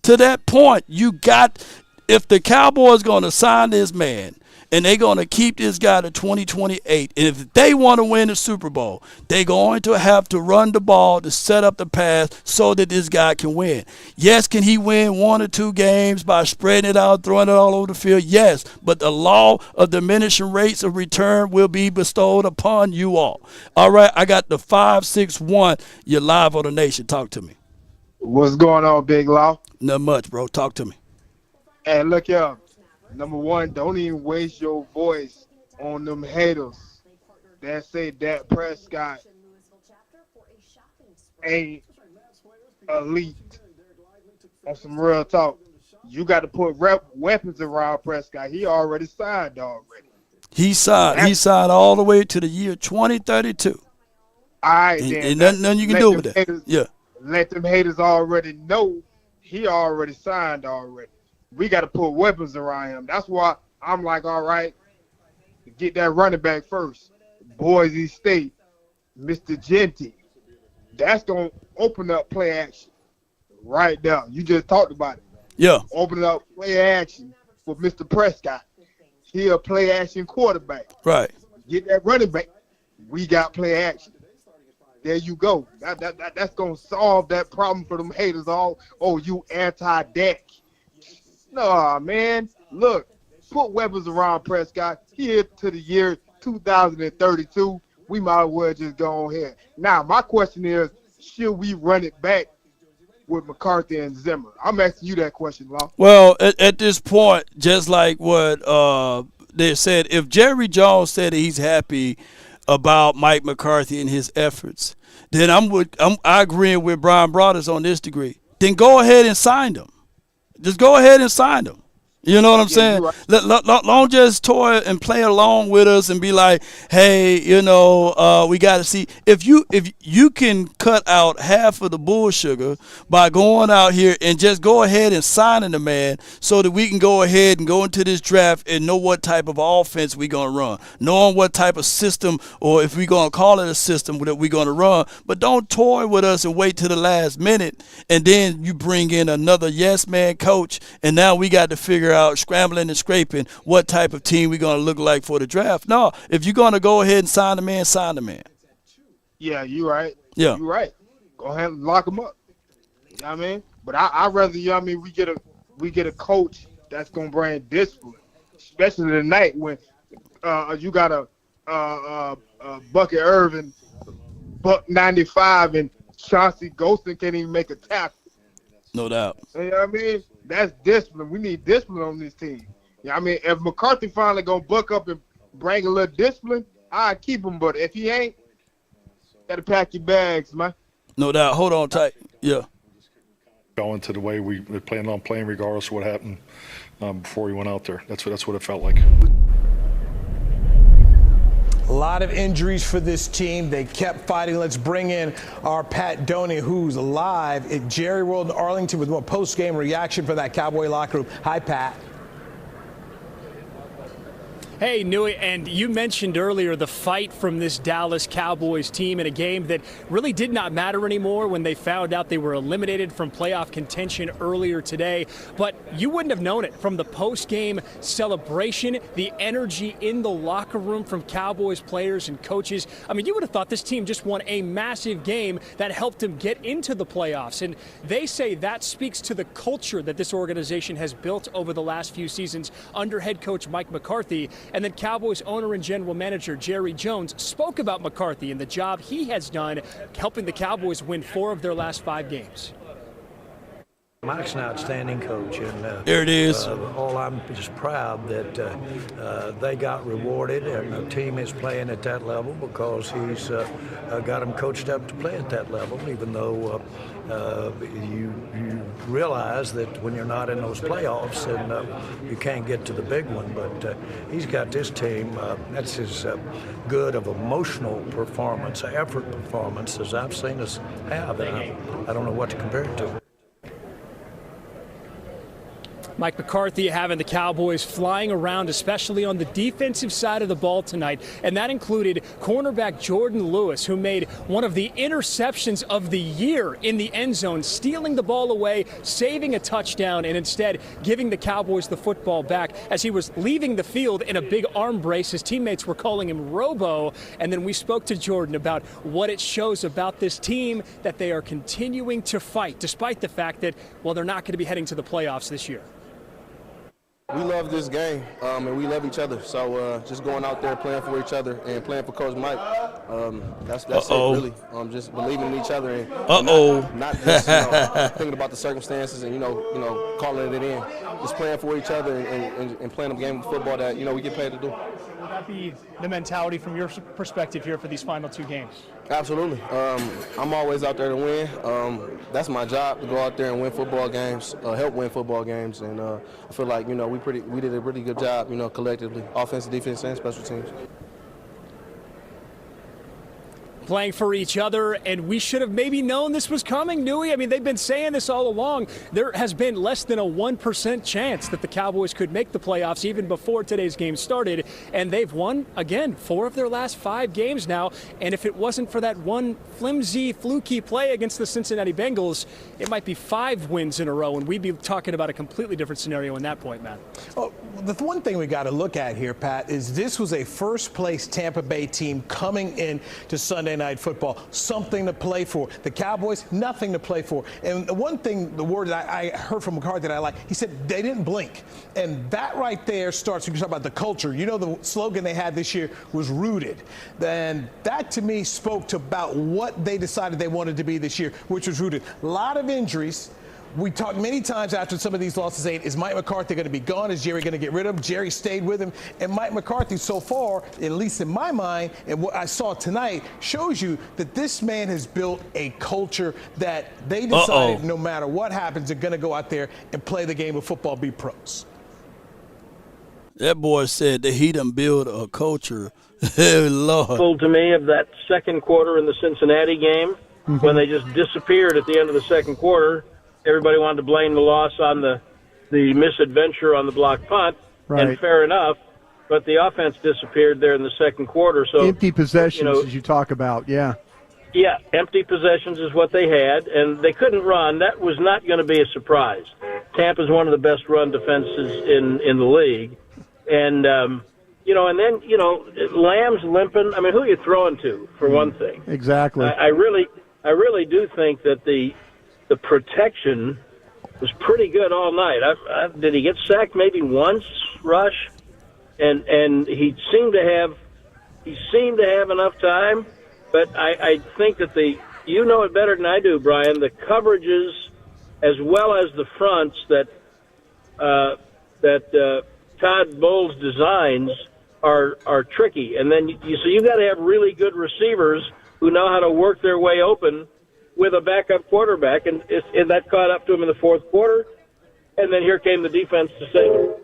To that point, if the Cowboys going to sign this man and they're going to keep this guy to 2028, and if they want to win the Super Bowl, they're going to have to run the ball to set up the pass so that this guy can win. Yes, can he win 1 or 2 games by spreading it out, throwing it all over the field? Yes, but the law of diminishing rates of return will be bestowed upon you all. All right, I got the 561. You're live on the Nation. Talk to me. What's going on, Big Law? Not much, bro. Talk to me. Hey, look here. Number one, don't even waste your voice on them haters that say Dak Prescott ain't elite. On some real talk, you got to put weapons around Prescott. He already signed already. He signed all the way to the year 2032. All right, and nothing you can do with that. Yeah. Let them haters already know he already signed already. We got to put weapons around him. That's why I'm like, all right, get that running back first. Boise State, Mr. Genty. That's going to open up play action right now. You just talked about it. Yeah. Open up play action for Mr. Prescott. He a play action quarterback. Right. Get that running back. We got play action. There you go. That's going to solve that problem for them haters. You anti-Dak. No, man. Look, put weapons around Prescott. Here to the year 2032. We might as well just go on here. Now, my question is, should we run it back with McCarthy and Zimmer? I'm asking you that question, Law. Well, at this point, just like what they said, if Jerry Jones said that he's happy about Mike McCarthy and his efforts, then I agree with Brian Broaddus on this degree. Then go ahead and sign them. Just go ahead and sign them. You know what I'm Yeah, saying? you're right. Don't just toy and play along with us and be like, hey, we got to see. If you can cut out half of the bull sugar by going out here and just go ahead and signing the man so that we can go ahead and go into this draft and know what type of offense we're going to run, knowing what type of system, or if we're going to call it a system that we're going to run. But don't toy with us and wait to the last minute, and then you bring in another yes man coach, and now we got to figure out, scrambling and scraping, what type of team we're going to look like for the draft. No, if you're going to go ahead and sign the man, sign the man. Yeah, you're right. Yeah. You're right. Go ahead and lock him up. You know what I mean? But I'd rather, we get a coach that's going to bring discipline, especially tonight when you got a Bucket Irvin, buck 95, and Chauncey Golston can't even make a tackle. No doubt. You know what I mean? That's discipline. We need discipline on this team. Yeah, I mean, if McCarthy finally gonna buck up and bring a little discipline, I keep him. But if he ain't, gotta pack your bags, man. No doubt. Hold on tight. Yeah. Going to the way we planned on playing, regardless of what happened before we went out there. That's what it felt like. A lot of injuries for this team. They kept fighting. Let's bring in our Pat Doney, who's live at Jerry World in Arlington with more post-game reaction for that Cowboy locker room. Hi, Pat. Hey, Newey, and you mentioned earlier the fight from this Dallas Cowboys team in a game that really did not matter anymore when they found out they were eliminated from playoff contention earlier today. But you wouldn't have known it from the post-game celebration, the energy in the locker room from Cowboys players and coaches. I mean, you would have thought this team just won a massive game that helped them get into the playoffs. And they say that speaks to the culture that this organization has built over the last few seasons under head coach Mike McCarthy. And then Cowboys owner and general manager Jerry Jones spoke about McCarthy and the job he has done helping the Cowboys win 4 of their last 5 games. Mike's an outstanding coach, and there it is. I'm just proud that they got rewarded, and the team is playing at that level because he's got them coached up to play at that level. Even though you realize that when you're not in those playoffs, and you can't get to the big one, but he's got this team. That's as good of emotional performance, effort performance as I've seen us have, and I don't know what to compare it to. Mike McCarthy having the Cowboys flying around, especially on the defensive side of the ball tonight. And that included cornerback Jordan Lewis, who made one of the interceptions of the year in the end zone, stealing the ball away, saving a touchdown, and instead giving the Cowboys the football back as he was leaving the field in a big arm brace. His teammates were calling him Robo. And then we spoke to Jordan about what it shows about this team, that they are continuing to fight, despite the fact that, well, they're not going to be heading to the playoffs this year. We love this game, and we love each other. So just going out there, playing for each other, and playing for Coach Mike, that's it, really. Just believing in each other, and not just thinking about the circumstances and calling it in. Just playing for each other and playing a game of football that we get paid to do. Would that be the mentality from your perspective here for these final 2 games? Absolutely. I'm always out there to win. That's my job, to go out there and win football games, help win football games, and I feel like we did a really good job, collectively, offense, defense, and special teams. Playing for each other, and we should have maybe known this was coming, Newey. I mean, they've been saying this all along. There has been less than a 1% chance that the Cowboys could make the playoffs even before today's game started, and they've won, again, 4 of their last 5 games now, and if it wasn't for that one flimsy, fluky play against the Cincinnati Bengals, it might be 5 wins in a row, and we'd be talking about a completely different scenario in that point, man. Well, the one thing we got to look at here, Pat, is this was a first-place Tampa Bay team coming in to Sunday Night Football, something to play for. The Cowboys, nothing to play for. And the one thing, the word that I heard from McCarthy that I like, he said they didn't blink. And that right there starts, when you talk about the culture, the slogan they had this year was rooted. And that to me spoke to about what they decided they wanted to be this year, which was rooted. A lot of injuries. We talked many times after some of these losses, is Mike McCarthy going to be gone? Is Jerry going to get rid of him? Jerry stayed with him. And Mike McCarthy, so far, at least in my mind, and what I saw tonight, shows you that this man has built a culture that they decided no matter what happens, they're going to go out there and play the game of football, be pros. That boy said that he done build a culture. Oh, Lord. To me of that second quarter in the Cincinnati game when they just disappeared at the end of the second quarter. Everybody wanted to blame the loss on the misadventure on the block punt, and fair enough. But the offense disappeared there in the second quarter. So empty possessions, as you talk about, yeah. Yeah, empty possessions is what they had, and they couldn't run. That was not going to be a surprise. Tampa's one of the best run defenses in the league. And, and then, Lamb's limping. I mean, who are you throwing to, for one thing? Exactly. I really do think that the protection was pretty good all night. Did he get sacked maybe once, Rush? And he seemed to have enough time, but I think that you know it better than I do, Brian, the coverages as well as the fronts that Todd Bowles designs are tricky. And then so you got to have really good receivers who know how to work their way open with a backup quarterback, and that caught up to him in the fourth quarter. And then here came the defense to save him.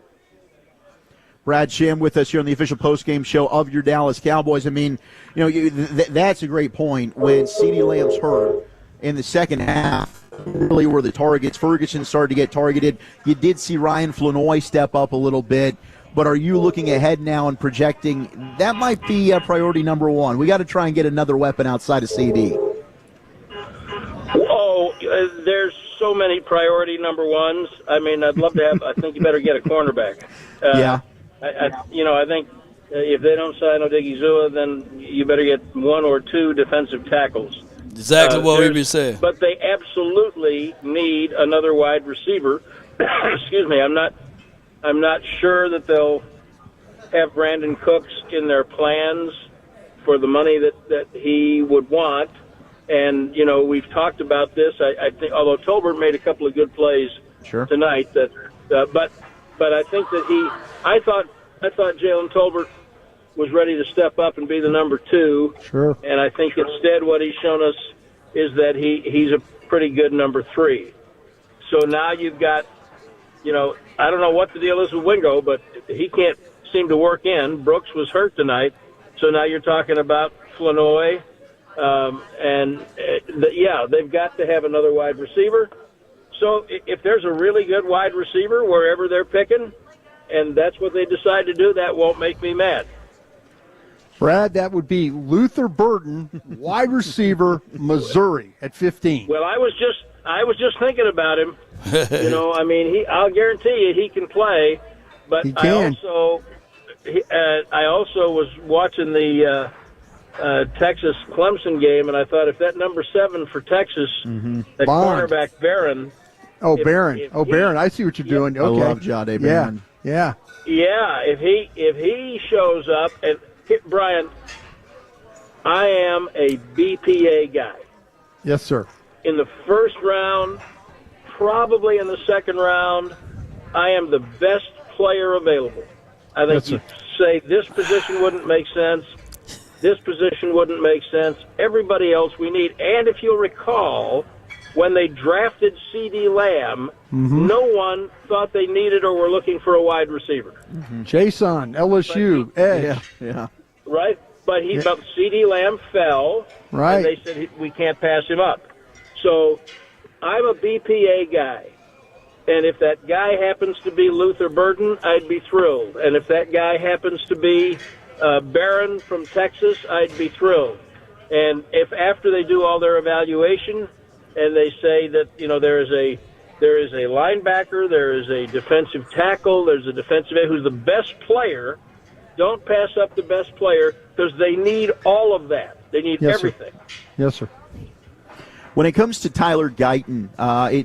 Brad Sham with us here on the official postgame show of your Dallas Cowboys. I mean, that's a great point. When CeeDee Lamb's hurt in the second half, really were the targets. Ferguson started to get targeted. You did see Ryan Flanoy step up a little bit. But are you looking ahead now and projecting that might be priority number one? We got to try and get another weapon outside of CD. Oh, there's so many priority number ones. I mean, I'd love to have. I think you better get a cornerback. Yeah. I think if they don't sign Odigizua, then you better get one or two defensive tackles. Exactly what we've been saying. But they absolutely need another wide receiver. Excuse me. I'm not sure that they'll have Brandon Cooks in their plans for the money that he would want. And, we've talked about this. I think, although Tolbert made a couple of good plays tonight, but I think that I thought Jalen Tolbert was ready to step up and be the number two. Sure. And I think instead what he's shown us is that he's a pretty good number three. So now you've got, I don't know what the deal is with Wingo, but he can't seem to work in. Brooks was hurt tonight. So now you're talking about Flanoy. They've got to have another wide receiver. So if there's a really good wide receiver wherever they're picking, and that's what they decide to do, that won't make me mad. Brad, that would be Luther Burden, wide receiver, Missouri at 15. Well, I was just thinking about him. I'll guarantee you he can play, but he can. I also was watching the Texas Clemson game, and I thought if that number 7 for Texas, that cornerback Barron. Barron. I see what you're doing. Okay. I love Jahdae Barron. Yeah. If he shows up, and Brian, I am a BPA guy. Yes, sir. In the first round, probably in the second round, I am the best player available. I think you say this position wouldn't make sense. This position wouldn't make sense. Everybody else we need. And if you'll recall, when they drafted C.D. Lamb, no one thought they needed or were looking for a wide receiver. Jason, LSU, Edge. Yeah. Right? But C.D. Lamb fell, right, and they said we can't pass him up. So I'm a BPA guy. And if that guy happens to be Luther Burden, I'd be thrilled. And if that guy happens to be Barron from Texas, I'd be thrilled. And if after they do all their evaluation and they say that there is a linebacker, there is a defensive tackle, there's a defensive end who's the best player, don't pass up the best player because they need all of that. They need everything. Yes, sir. When it comes to Tyler Guyton,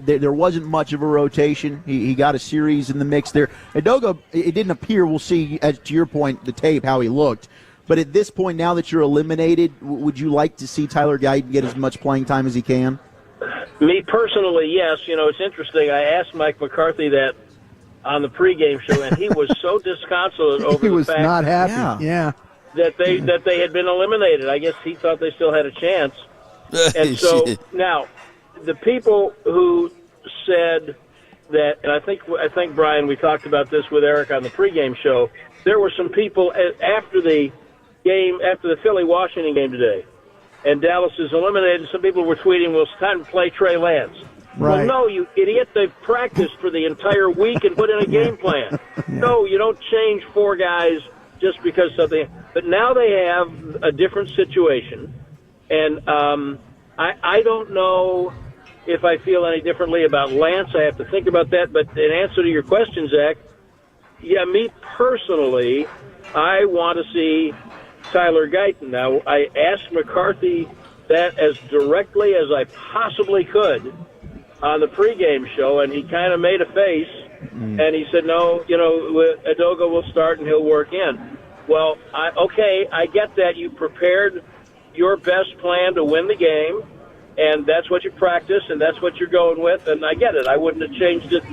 there wasn't much of a rotation. He got a series in the mix there. Edoga, it didn't appear, we'll see, as to your point, the tape, how he looked. But at this point, now that you're eliminated, would you like to see Tyler Guyton get as much playing time as he can? Me personally, yes. It's interesting. I asked Mike McCarthy that on the pregame show, and he was so disconsolate over the fact he was not happy. Yeah. That they had been eliminated. I guess he thought they still had a chance. And so now, the people who said that, and I think Brian, we talked about this with Eric on the pregame show. There were some people after the game, after the Philly-Washington game today, and Dallas is eliminated. Some people were tweeting, "Well, it's time to play Trey Lance." Right. Well, no, you idiot! They've practiced for the entire week and put in a game plan. No, you don't change 4 guys just because something. But now they have a different situation, and I don't know if I feel any differently about Lance. I have to think about that. But in answer to your question, Zach, yeah, me personally, I want to see Tyler Guyton. Now, I asked McCarthy that as directly as I possibly could on the pregame show, and he kind of made a face, and he said, no, Adoga will start and he'll work in. Well, I get that. You prepared your best plan to win the game, and that's what you practice, and that's what you're going with, and I get it. I wouldn't have changed it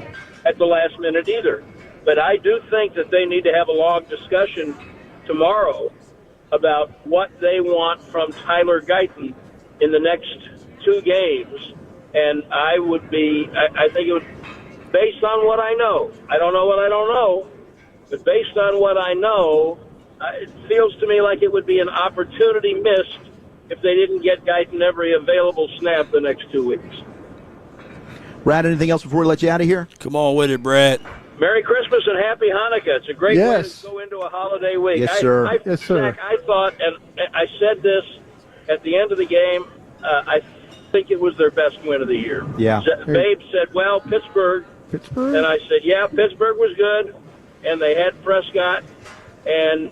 at the last minute either. But I do think that they need to have a long discussion tomorrow about what they want from Tyler Guyton in the next 2 games. And I think it would, based on what I know, I don't know what I don't know, but based on what I know, it feels to me like it would be an opportunity missed if they didn't get Guyton every available snap the next 2 weeks. Brad, anything else before we let you out of here? Come on with it, Brad. Merry Christmas and Happy Hanukkah. It's a great way to go into a holiday week. Yes, sir. Yes, sir. Zach, I thought, and I said this at the end of the game, I think it was their best win of the year. Yeah. Babe said, well, Pittsburgh. And I said, yeah, Pittsburgh was good, and they had Prescott, and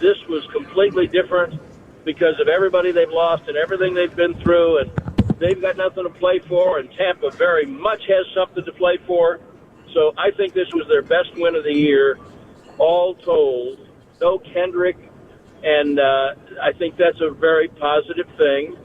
this was completely different because of everybody they've lost and everything they've been through, and they've got nothing to play for, and Tampa very much has something to play for. So I think this was their best win of the year, all told. No Kendrick, and I think that's a very positive thing.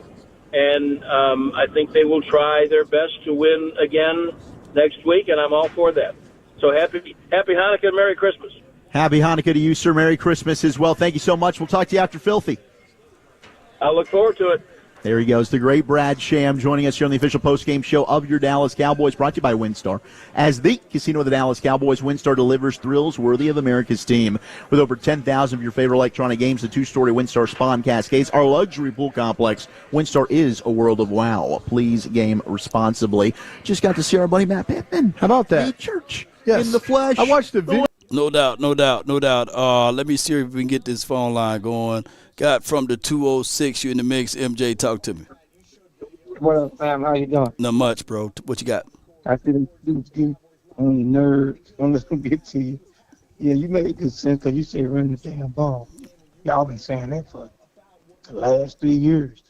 And I think they will try their best to win again next week, and I'm all for that. So happy Hanukkah and Merry Christmas. Happy Hanukkah to you, sir. Merry Christmas as well. Thank you so much. We'll talk to you after Filthy. I look forward to it. There he goes, the great Brad Sham, joining us here on the official postgame show of your Dallas Cowboys, brought to you by WinStar. As the casino of the Dallas Cowboys, WinStar delivers thrills worthy of America's team. With over 10,000 of your favorite electronic games, the 2-story WinStar Spawn Cascades, our luxury pool complex, WinStar is a world of wow. Please game responsibly. Just got to see our buddy Matt Pittman. How about that? At church. Yes. In the flesh. I watched the video. No doubt. Let me see if we can get this phone line going. Got from the 206, you in the mix. MJ, talk to me. What up, fam? How you doing? Not much, bro. What you got? I see them dudes get on your nerves. Don't let them get to you. Yeah, you made good sense because you say run the damn ball. Y'all been saying that for the last 3 years.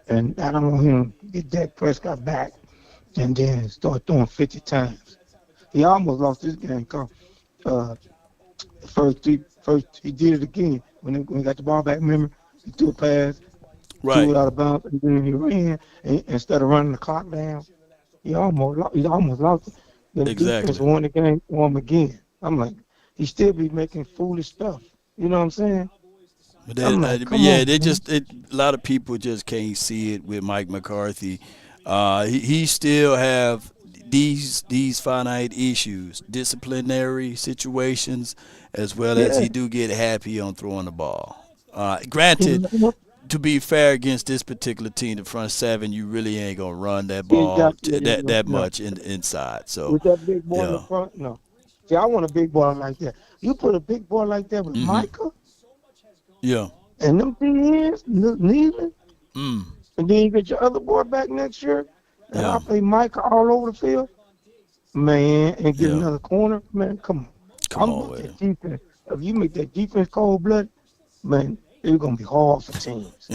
And I don't want him to get Dak Prescott back and then start throwing 50 times. He almost lost this game because first he did it again. When he got the ball back, remember, he threw a pass, threw it out of bounds, and then he ran. And instead of running the clock down, he almost lost it. Then the defense won the game, won again. I'm like, he still be making foolish stuff. You know what I'm saying? But a lot of people just can't see it with Mike McCarthy. He still have these finite issues, disciplinary situations, as well as he do get happy on throwing the ball. Granted, to be fair against this particular team, the front seven, you really ain't gonna run that ball that much inside. So with that big boy in the front, no. See, I want a big boy like that. You put a big boy like that with Micah, and them DNs, Nealon, and then you get your other boy back next year, and I'll play Micah all over the field, man, and get another corner, man. Come on with that defense. If you make that defense cold blood, man, it's gonna be hard for teams.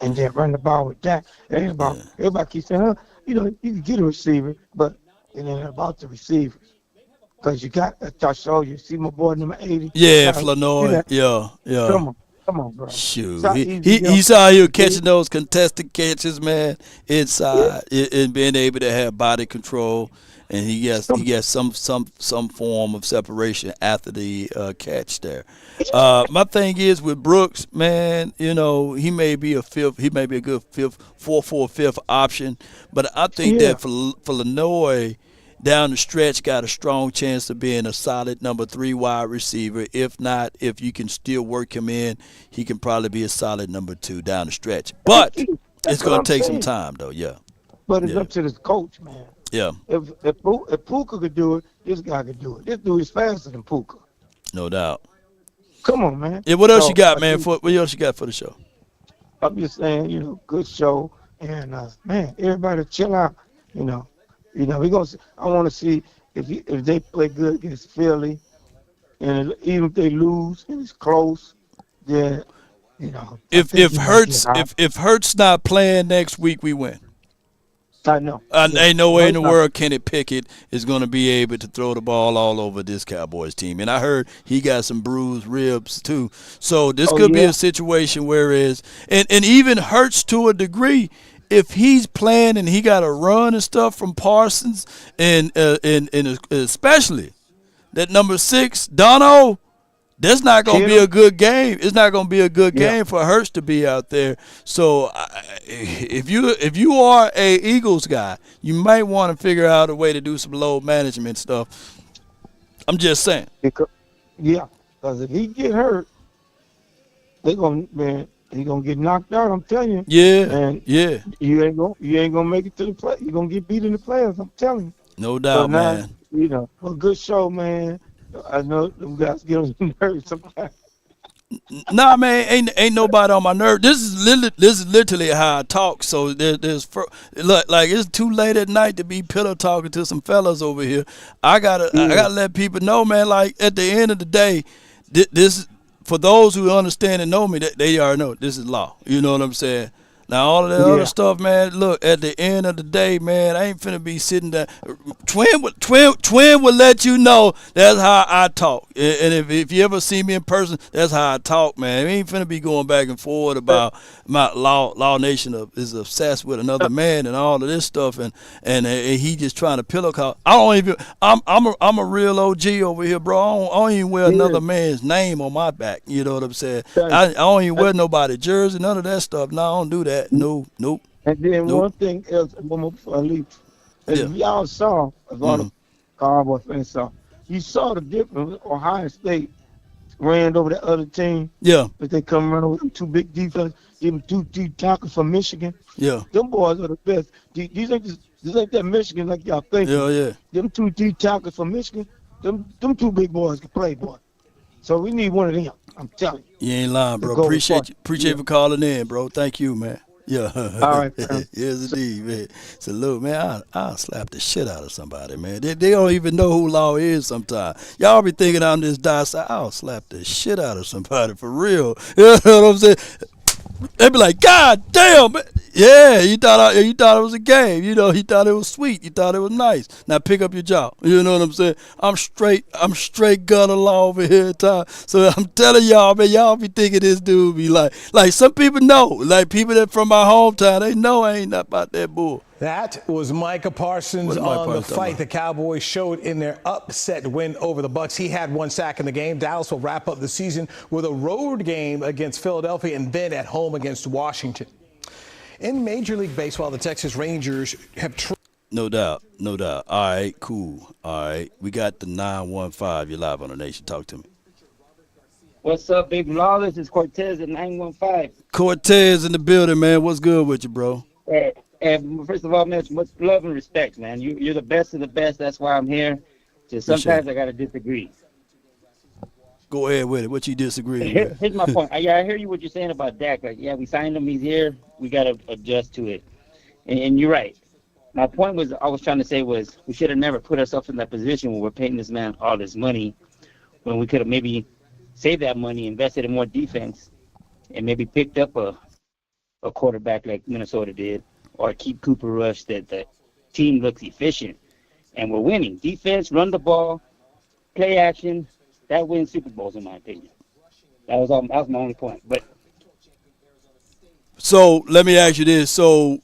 And then run the ball with that. Everybody keeps saying, you can get a receiver, but it ain't about the receivers. Because you got, I show you, see my boy number 80? Yeah, Flanoy. Yeah. Come on, bro. Shoot. He's out here catching those contested catches, man, inside, and being able to have body control. And he gets some form of separation after the catch there. My thing is with Brooks, man, he may be a good fifth option, but I think that for Illinois, down the stretch got a strong chance of being a solid number 3 wide receiver. If not, if you can still work him in, he can probably be a solid number 2 down the stretch. But it's going to take some time, though, yeah. But it's up to this coach, man. Yeah. If Puka could do it, this guy could do it. This dude is faster than Puka. No doubt. Come on, man. Yeah, what else you got, man? What else you got for the show? I'm just saying, good show. And, man, everybody chill out, we gonna. I want to see if they play good against Philly, and even if they lose and it's close, then if Hurts not playing next week, we win. I know. Ain't no way in the world Kenny Pickett is going to be able to throw the ball all over this Cowboys team. And I heard he got some bruised ribs too. So this could be a situation whereas and even Hurts to a degree, if he's playing and he got a run and stuff from Parsons and especially that number 6, Dono, that's not going to be a good game. It's not going to be a good game for Hurts to be out there. So if you are a Eagles guy, you might want to figure out a way to do some load management stuff. I'm just saying. Because if he get hurt, he's gonna get knocked out. I'm telling you. Yeah. And you ain't gonna make it to the play. You're gonna get beat in the playoffs. I'm telling you. No doubt, man. A good show, man. I know them guys get on your nerves sometimes. Nah, man, ain't nobody on my nerve. This is literally how I talk. So there's like it's too late at night to be pillow talking to some fellas over here. I gotta let people know, man. Like at the end of the day, this for those who understand and know me, they already know this is law. You know what I'm saying? Now, all of that other stuff, man, look, at the end of the day, man, I ain't finna be sitting there. Twin will let you know that's how I talk. And if you ever see me in person, that's how I talk, man. We ain't finna be going back and forth about my Law Nation is obsessed with another man and all of this stuff, and he just trying to pillow talk. I'm a real OG over here, bro. I don't even wear another man's name on my back. You know what I'm saying? I don't even wear nobody jersey, none of that stuff. No, I don't do that. Nope. And then one thing else, one more before I leave. If y'all saw, if all the Cowboys fans saw, you saw the difference. Ohio State ran over the other team. Yeah. But they come run over them 2 big defense, give them 2 deep tackles from Michigan. Yeah. Them boys are the best. These ain't that Michigan like y'all think. Yeah. Them 2 deep tackles from Michigan, them 2 big boys can play, boy. So we need one of them. I'm telling you. You ain't lying, bro. Appreciate you for calling in, bro. Thank you, man. Yeah. All right. Yes, indeed, man. Salute, man. I'll slap the shit out of somebody, man. They don't even know who Law is sometimes. Y'all be thinking I'm this docile. I'll slap the shit out of somebody for real. You know what I'm saying? They be like, God damn, man. Yeah, you thought it was a game. You thought it was sweet. You thought it was nice. Now pick up your job. You know what I'm saying? I'm straight gunner Law over here at time. So I'm telling y'all, man, y'all be thinking this dude be like some people know. Like people that from my hometown, they know I ain't about that bull. That was Micah Parsons on the fight the Cowboys showed in their upset win over the Bucs. He had 1 sack in the game. Dallas will wrap up the season with a road game against Philadelphia and then at home against Washington. In Major League Baseball, the Texas Rangers have No doubt. All right, cool. All right, we got the 915. You're live on the Nation. Talk to me. What's up, Big Law? This is Cortez at 915. Cortez in the building, man. What's good with you, bro? And first of all, man, much love and respect, man. You're the best of the best. That's why I'm here. Just sometimes I got to disagree. Go ahead with it. What you disagree with? Here's my point. I hear you what you're saying about Dak. Like, we signed him. He's here. We got to adjust to it. And you're right. My point I was trying to say was we should have never put ourselves in that position where we're paying this man all this money when we could have maybe saved that money, invested in more defense, and maybe picked up a quarterback like Minnesota did, or keep Cooper Rush that the team looks efficient. And we're winning. Defense, run the ball, play action. That wins Super Bowls, in my opinion. That was my only point. But so let me ask you this: so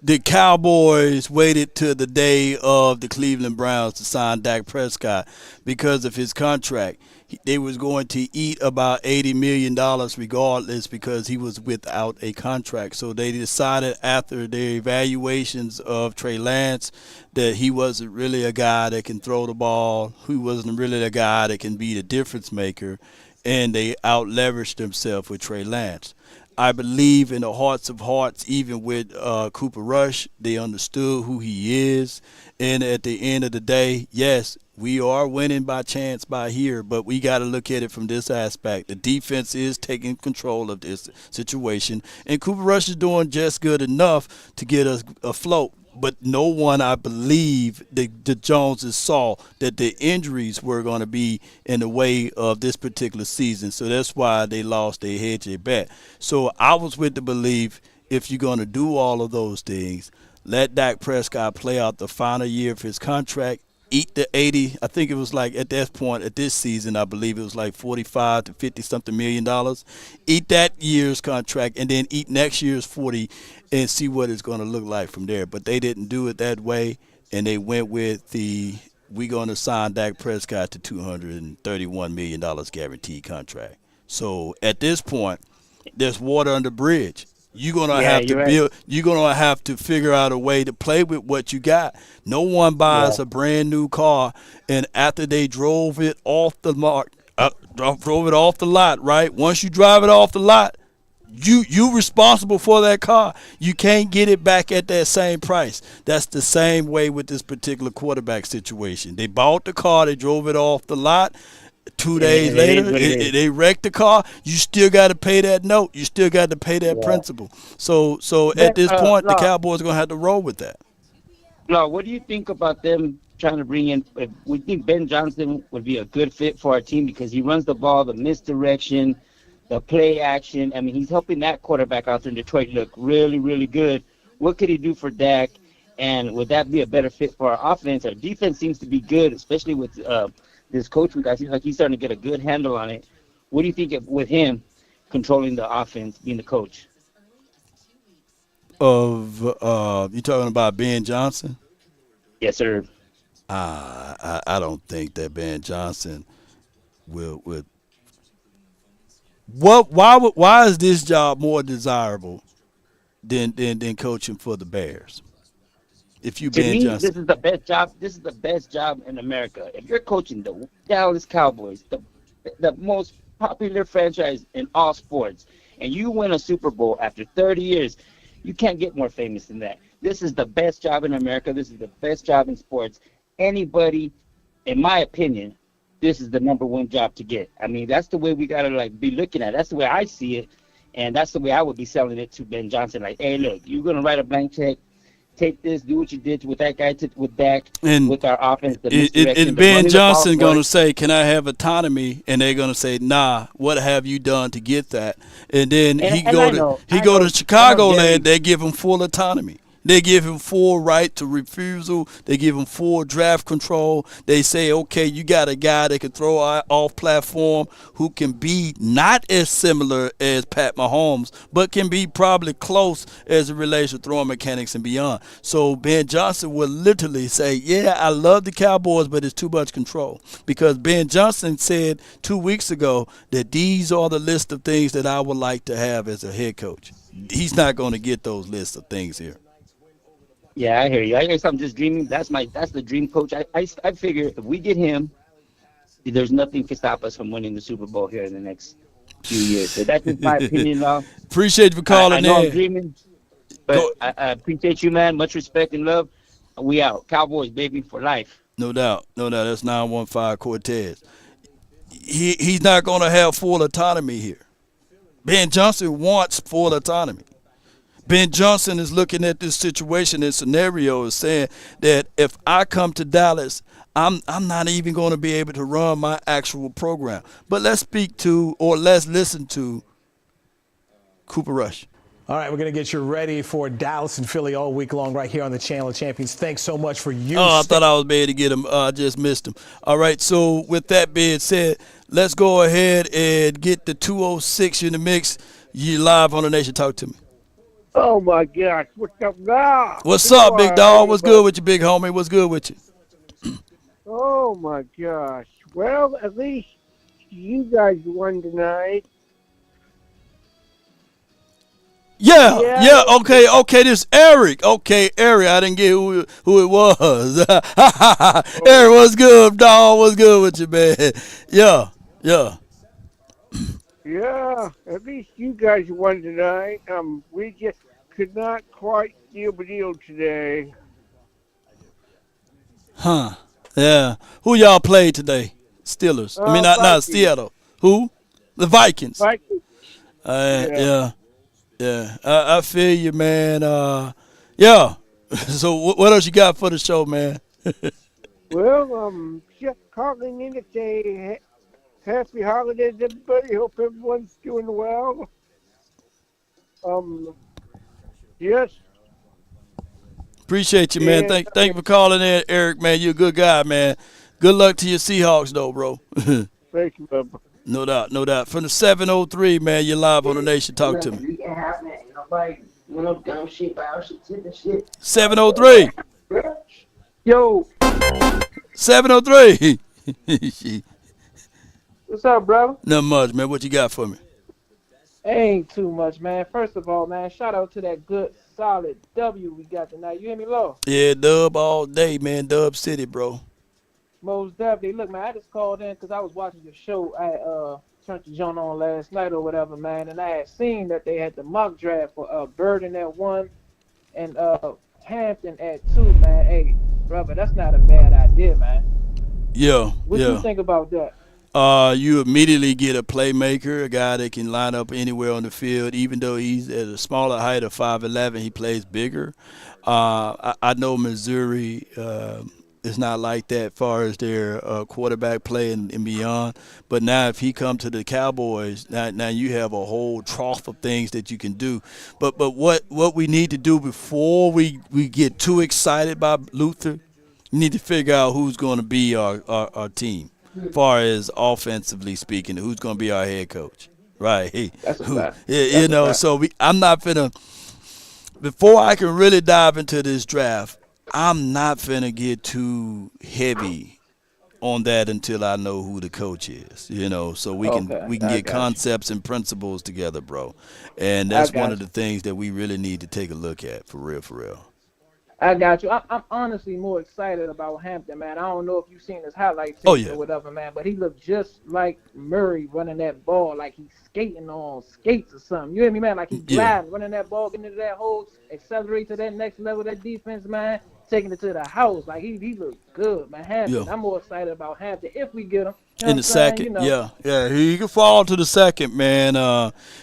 the Cowboys waited till the day of the Cleveland Browns to sign Dak Prescott because of his contract. They was going to eat about $80 million regardless because he was without a contract. So they decided after their evaluations of Trey Lance that he wasn't really a guy that can throw the ball, he wasn't really a guy that can be the difference maker, and they out-leveraged themselves with Trey Lance. I believe in the hearts of hearts, even with Cooper Rush, they understood who he is. And at the end of the day, yes, we are winning by chance by here, but we got to look at it from this aspect. The defense is taking control of this situation, and Cooper Rush is doing just good enough to get us afloat. But no one, I believe, the Joneses saw that the injuries were going to be in the way of this particular season. So that's why they lost their hedge, their bet. So I was with the belief, if you're going to do all of those things, let Dak Prescott play out the final year of his contract, eat the 80. I think it was like at that point, at this season, I believe it was like 45 to 50-something $million. Eat that year's contract and then eat next year's 40 and see what it's going to look like from there. But they didn't do it that way, and they went with we're going to sign Dak Prescott to $231 million guaranteed contract. So at this point, there's water under the bridge. You're gonna have to build. You're gonna have to figure out a way to play with what you got. No one buys a brand new car, and after they drove it off the lot, right? Once you drive it off the lot, you responsible for that car. You can't get it back at that same price. That's the same way with this particular quarterback situation. They bought the car, they drove it off the lot. 2 days later, they wrecked the car. You still got to pay that note. You still got to pay that principal. So at this point, the Cowboys are going to have to roll with that. No, what do you think about them trying to bring in? We think Ben Johnson would be a good fit for our team because he runs the ball, the misdirection, the play action. I mean, he's helping that quarterback out there in Detroit look really, really good. What could he do for Dak? And would that be a better fit for our offense? Our defense seems to be good, especially with this coach we got. Seems like he's starting to get a good handle on it. What do you think with him controlling the offense, being the coach? You talking about Ben Johnson? Yes, sir. I don't think that Ben Johnson will. Why is this job more desirable than coaching for the Bears? If you Ben Johnson, this is the best job. This is the best job in America. If you're coaching the Dallas Cowboys, the most popular franchise in all sports, and you win a Super Bowl after 30 years, you can't get more famous than that. This is the best job in America. This is the best job in sports. Anybody, in my opinion, this is the number one job to get. I mean, that's the way we gotta be looking at it. That's the way I see it, and that's the way I would be selling it to Ben Johnson. Like, hey, look, you're gonna write a blank check. Take this, do what you did with that guy, with Dak, and with our offense. And Ben Johnson going to say, can I have autonomy? And they're going to say, nah, what have you done to get that? And then he go to Chicagoland, they give him full autonomy. They give him full right to refusal. They give him full draft control. They say, okay, you got a guy that can throw off platform who can be not as similar as Pat Mahomes, but can be probably close as it relates to throwing mechanics and beyond. So Ben Johnson will literally say, yeah, I love the Cowboys, but it's too much control. Because Ben Johnson said 2 weeks ago that these are the list of things that I would like to have as a head coach. He's not going to get those lists of things here. Yeah, I hear you. I guess I'm just dreaming. That's the dream coach. I figure if we get him, there's nothing can stop us from winning the Super Bowl here in the next few years. So that's just my opinion, though. Appreciate you for calling in. I know I'm dreaming, but I appreciate you, man. Much respect and love. We out. Cowboys, baby, for life. No doubt. That's 915 Cortez. He's not going to have full autonomy here. Ben Johnson wants full autonomy. Ben Johnson is looking at this situation and scenario is saying that if I come to Dallas, I'm not even going to be able to run my actual program. But let's listen to Cooper Rush. All right, we're going to get you ready for Dallas and Philly all week long right here on the Channel of Champions. Thanks so much for you. Oh, I thought I was able to get him. I just missed him. All right, so with that being said, let's go ahead and get the 206 in the mix. You live on the Nation. Talk to me. Oh my gosh, what's up now? What's up, big dog? What's good with you, big homie? What's good with you? Oh my gosh. Well, at least you guys won tonight. Yeah. Okay. This Eric. Okay, Eric. I didn't get who it was. Eric, what's good, dog? What's good with you, man? Yeah. Yeah, at least you guys won tonight. We just could not quite seal the deal today. Huh. Yeah. Who y'all played today? Steelers. I mean, not Vikings. Seattle. Who? The Vikings. Vikings. Yeah. I feel you, man. Yeah. So what else you got for the show, man? Well, just calling in to say happy holidays, everybody. Hope everyone's doing well. Yes. Appreciate you, man. Thank you for calling in, Eric, man. You're a good guy, man. Good luck to your Seahawks, though, bro. Thank you, Bubba. No doubt. From the 703, man, you're live on the Nation. Talk to me. Nobody, no dumb shit about shit. 703. Yo. 703. What's up, brother? Not much, man. What you got for me? Ain't too much, man. First of all, man, shout out to that good, solid W we got tonight. You hear me, Lo? Yeah, Dub all day, man. Dub City, bro. Most definitely. Look, man, I just called in because I was watching your show. I turned the joint on last night or whatever, man, and I had seen that they had the mock draft for Burden at 1 and Hampton at 2, man. Hey, brother, that's not a bad idea, man. Yeah. What do you think about that? You immediately get a playmaker, a guy that can line up anywhere on the field. Even though he's at a smaller height of 5'11", he plays bigger. I know Missouri is not like that as far as their quarterback play and beyond. But now if he comes to the Cowboys, now you have a whole trough of things that you can do. But what we need to do before we get too excited by Luther, we need to figure out who's going to be our team. As far as offensively speaking, who's going to be our head coach, right? That's a fact. You know, so I'm not finna. Before I can really dive into this draft, I'm not finna get too heavy on that until I know who the coach is. You know, so we can get concepts and principles together, bro. And that's one of the things that we really need to take a look at, for real. I got you. I'm honestly more excited about Hampton, man. I don't know if you've seen his highlights or whatever, man, but he looked just like Murray running that ball, like he's skating on skates or something. You hear me, man? Like he's gliding, running that ball, getting into that hole, accelerate to that next level, that defense, man, taking it to the house. Like he looked good, man. Hampton. I'm more excited about Hampton if we get him. In the second, he can fall to the second, man.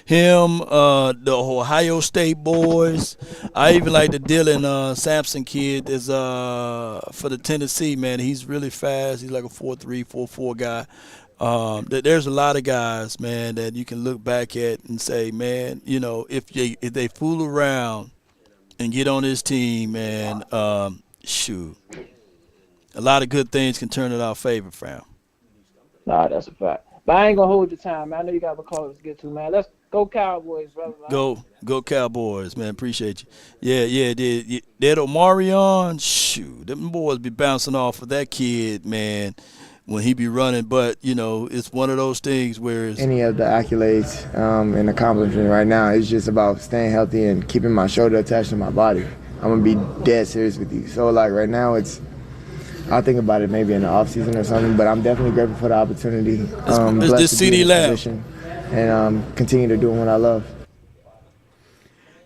Him, the Ohio State boys. I even like the Dylan Sampson kid is for the Tennessee, man. He's really fast. He's like a 4.3, 4.4 guy. There's a lot of guys, man, that you can look back at and say, man, you know, if they fool around and get on this team, man, shoot, a lot of good things can turn in our favor, fam. Nah, that's a fact. But I ain't gonna hold your time, man. I know you got callers to get to, man. Let's go Cowboys, brother. Go Cowboys, man. Appreciate you. Yeah. That Omarion, shoot, them boys be bouncing off of that kid, man, when he be running. But, you know, it's one of those things where it's any of the accolades and accomplishment right now, it's just about staying healthy and keeping my shoulder attached to my body. I'm gonna be dead serious with you. So like right now I'll think about it maybe in the off season or something, but I'm definitely grateful for the opportunity. It's this CD Lamb. And continue to do what I love.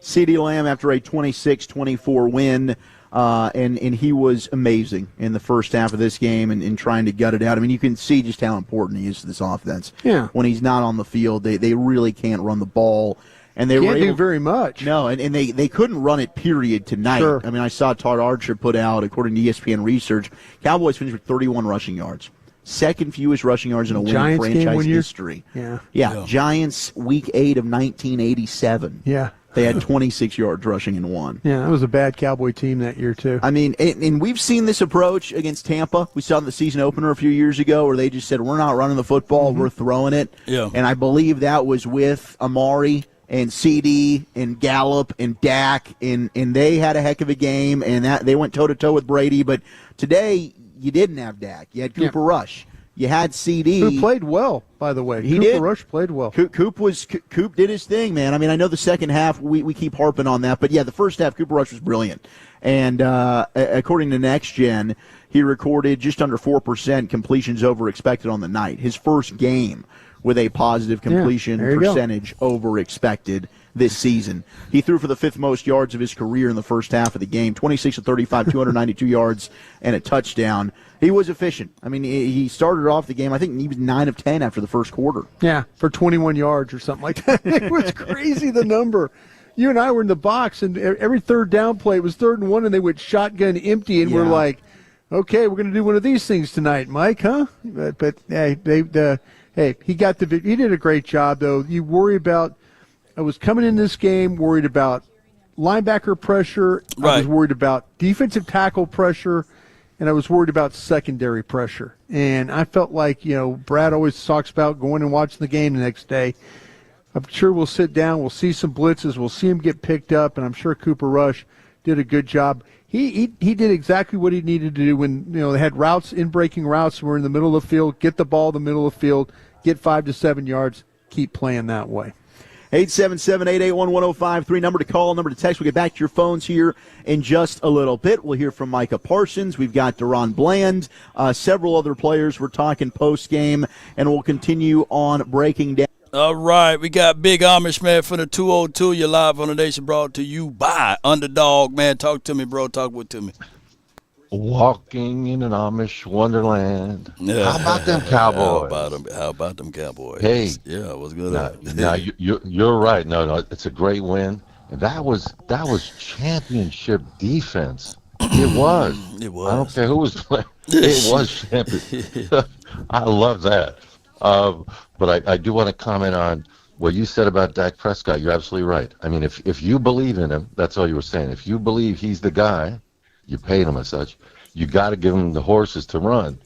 CD Lamb after a 26-24 win, and he was amazing in the first half of this game and trying to gut it out. I mean, you can see just how important he is to this offense. Yeah. When he's not on the field, they really can't run the ball. And they can't do very much. No, and they couldn't run it, period, tonight. Sure. I mean, I saw Todd Archer put out, according to ESPN research, Cowboys finished with 31 rushing yards. Second fewest rushing yards in a win in franchise history. Yeah. Giants, week 8 of 1987. Yeah. They had 26 yards rushing in one. Yeah, that was a bad Cowboy team that year, too. I mean, and we've seen this approach against Tampa. We saw in the season opener a few years ago where they just said, we're not running the football, we're throwing it. Yeah. And I believe that was with Amari and CD and Gallup and Dak, and they had a heck of a game, and that they went toe-to-toe with Brady. But today, you didn't have Dak. You had Cooper Rush. You had CD. Who played well, by the way. Cooper Rush played well. Coop did his thing, man. I mean, I know the second half, we keep harping on that. But, yeah, the first half, Cooper Rush was brilliant. And according to Next Gen, he recorded just under 4% completions over expected on the night. His first game with a positive completion percentage over expected this season. He threw for the 5th most yards of his career in the first half of the game, 26 of 35, 292 yards, and a touchdown. He was efficient. I mean, he started off the game, I think he was 9 of 10 after the first quarter. Yeah, for 21 yards or something like that. It was crazy, the number. You and I were in the box, and every third down play, it was 3rd and 1, and they went shotgun empty, and we're like, okay, we're going to do one of these things tonight, Mike, huh? But hey, he got the he did a great job, though. You worry about, I was coming in this game worried about linebacker pressure. I was worried about defensive tackle pressure, and I was worried about secondary pressure. And I felt like, Brad always talks about going and watching the game the next day. I'm sure we'll sit down, we'll see some blitzes, we'll see him get picked up, and I'm sure Cooper Rush did a good job. He did exactly what he needed to do when they had routes, in-breaking routes, we're in the middle of the field, get the ball in the middle of the field, get 5 to 7 yards, keep playing that way. 877-881-1053, number to call, number to text. We'll get back to your phones here in just a little bit. We'll hear from Micah Parsons. We've got Deron Bland, several other players. We're talking post-game, and we'll continue on breaking down. All right, we got Big Amish, man, from the 202. You're live on the nation, brought to you by Underdog, man. Talk to me, bro. Talk to me. Walking in an Amish wonderland. Yeah. How about them Cowboys? How about them Cowboys? Hey, yeah, what's good? Now you're right. No, it's a great win. And that was championship defense. It was. It was. I don't care who was playing. It was championship. I love that. But I do want to comment on what you said about Dak Prescott. You're absolutely right. I mean, if you believe in him, that's all you were saying. If you believe he's the guy, you paid him as such, you got to give him the horses to run.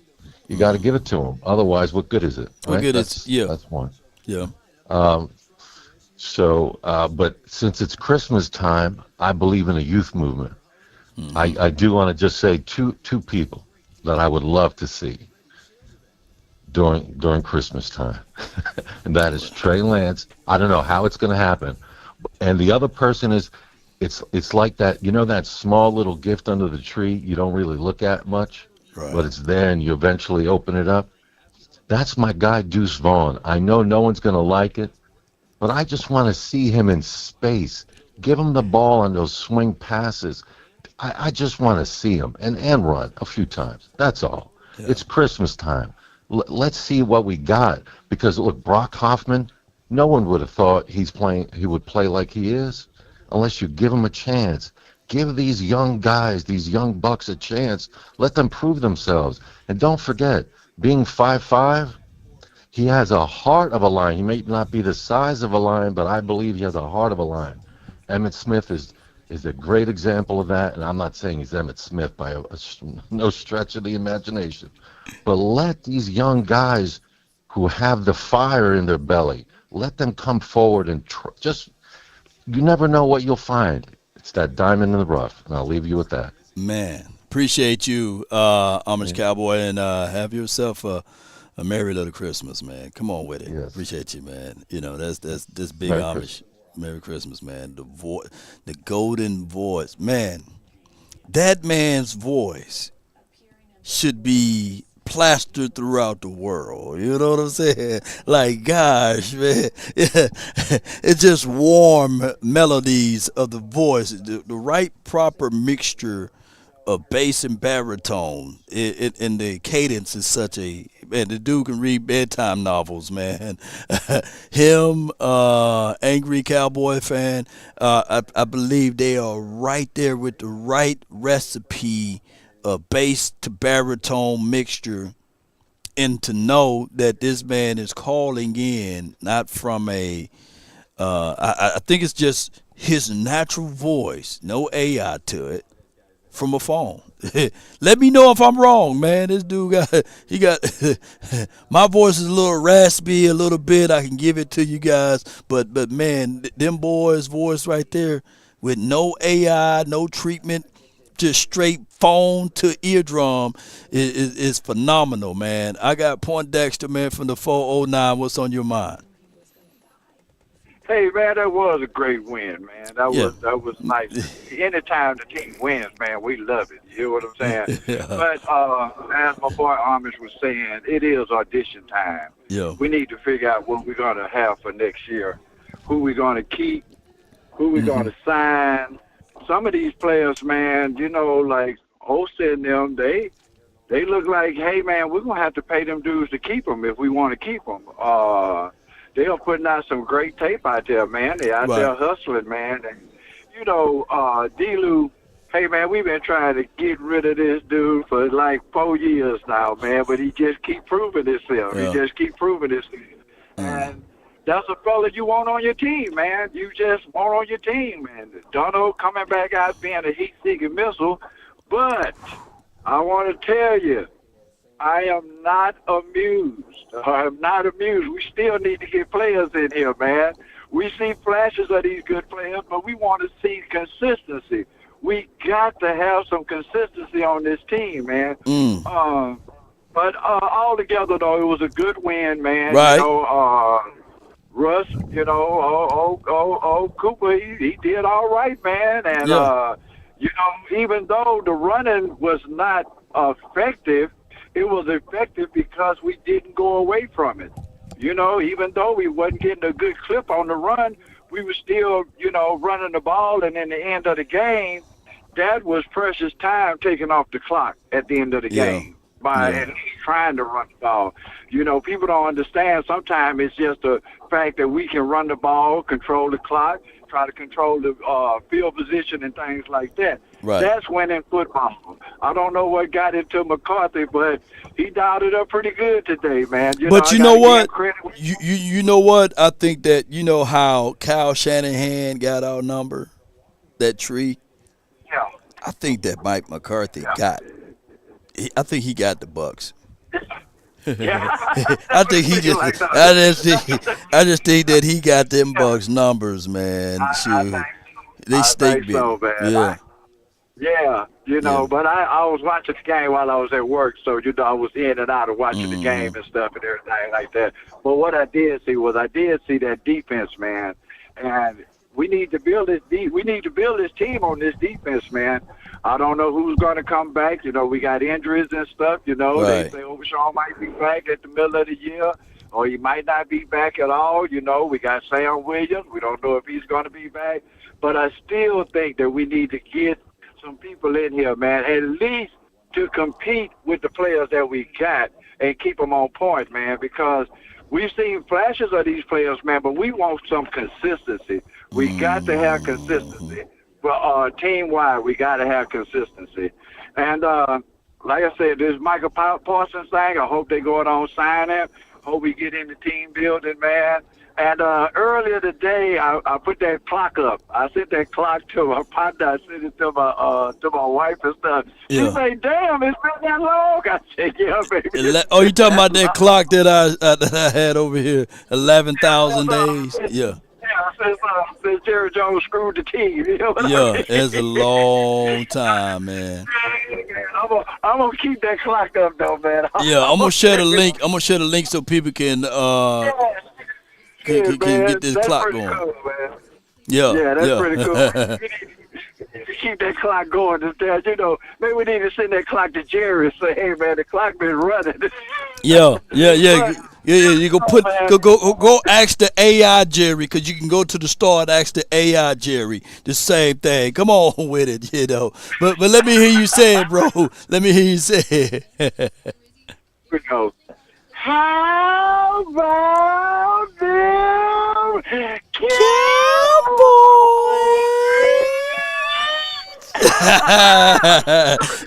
You got to give it to him. Otherwise, what good is it? Right? What good is That's one. Yeah. But since it's Christmas time, I believe in a youth movement. Mm-hmm. I do want to just say two people that I would love to see during Christmas time, and that is Trey Lance. I don't know how it's going to happen, and the other person is. It's like that, that small little gift under the tree you don't really look at much, but it's there and you eventually open it up. That's my guy, Deuce Vaughn. I know no one's going to like it, but I just want to see him in space. Give him the ball on those swing passes. I just want to see him and run a few times. That's all. Yeah. It's Christmas time. Let's see what we got. Because, look, Brock Hoffman, no one would have thought he would play like he is. Unless you give them a chance. Give these young guys, these young bucks a chance. Let them prove themselves. And don't forget, being 5'5", he has a heart of a lion. He may not be the size of a lion, but I believe he has a heart of a lion. Emmitt Smith is a great example of that, and I'm not saying he's Emmitt Smith by no stretch of the imagination. But let these young guys who have the fire in their belly, let them come forward and you never know what you'll find. It's that diamond in the rough, and I'll leave you with that. Man, appreciate you, Amish Cowboy, and have yourself a merry little Christmas, man. Come on with it. Yes. Appreciate you, man. That's big Merry Amish. Christmas. Merry Christmas, man. The golden voice, man. That man's voice should be plastered throughout the world. You know what I'm saying? Like, gosh, man. It's just warm melodies of the voice. The right proper mixture of bass and baritone. And the cadence is such a... Man, the dude can read bedtime novels, man. Him, Angry Cowboy fan, I believe they are right there with the right recipe of bass to baritone mixture, and to know that this man is calling in not from I think it's just his natural voice, no AI to it, from a phone. Let me know if I'm wrong, man. This dude got my voice is a little raspy a little bit. I can give it to you guys, but man, them boys' voice right there with no AI, no treatment, just straight phone to eardrum is phenomenal, man. I got Poindexter, man, from the 409. What's on your mind? Hey, man, that was a great win, man. That was nice. Anytime the team wins, man, we love it. You hear what I'm saying? Yeah. But as my boy Amish was saying, it is audition time. Yeah. We need to figure out what we're going to have for next year, who we're going to keep, who we're going to sign. Some of these players, man, you know, like Olsen and them, they look like, hey, man, we're going to have to pay them dues to keep them if we want to keep them. They are putting out some great tape out there, man. They're out there hustling, man. And, you know, D-Lou, hey, man, we've been trying to get rid of this dude for like 4 years now, man, but he just keep proving himself. Yeah. He just keep proving himself. And that's a fella you want on your team, man. You just want on your team, man. Dono coming back out being a heat-seeking missile, but I want to tell you, I am not amused. I'm not amused. We still need to get players in here, man. We see flashes of these good players, but we want to see consistency. We got to have some consistency on this team, man. But altogether, though, it was a good win, man. Right. You know, Russ, you know, Cooper, he did all right, man. And, you know, even though the running was not effective, it was effective because we didn't go away from it. You know, even though we wasn't getting a good clip on the run, we were still, you know, running the ball. And in the end of the game, that was precious time taken off the clock at the end of the game by at least trying to run the ball. You know, people don't understand. Sometimes it's just the fact that we can run the ball, control the clock, try to control the field position and things like that. Right. That's winning football. I don't know what got into McCarthy, but he dialed it up pretty good today, man. But you know what? You know what? I think that, you know how Kyle Shanahan got our number, that tree? Yeah. I think that Mike McCarthy I think he got the Bucks. I think he just. I just think that he got them Bucks numbers, man. They stink big. So, man. Yeah, you know, but I was watching the game while I was at work, so, you know, I was in and out of watching the game and stuff and everything like that. But what I did see that defense, man, and we need to build this team on this defense, man. I don't know who's going to come back. You know, we got injuries and stuff, you know. They say Overshawn might be back at the middle of the year, or he might not be back at all. You know, we got Sam Williams. We don't know if he's going to be back. But I still think that we need to get some people in here, man, at least to compete with the players that we got and keep them on point, man, because we've seen flashes of these players, man, but we want some consistency. We got to have consistency. But team-wide, we got to have consistency. And like I said, this Michael Parsons thing, I hope they go on sign him. Hope we get in the team building, man. And earlier today, I put that clock up. I sent that clock to my partner. I sent it to my wife and stuff. She said, "Damn, it's been that long." I said, "Yeah, baby." Oh, you talking about that clock that I had over here? 11,000 days. Yeah. Yeah, since Jerry Jones screwed the team. You know what I mean? It's a long time, man. I'm gonna keep that clock up, though, man. I'm gonna share the link. I'm gonna share the link so people can get this clock going. Cool, man. Yeah, that's pretty cool. We need to keep that clock going. You know, maybe we need to send that clock to Jerry and say, "Hey, man, the clock been running." Yeah. You go ask the AI Jerry, because you can go to the store and ask the AI Jerry the same thing. Come on with it, you know. But let me hear you say it, bro. Let me hear you say it. We go. How about them Cowboys?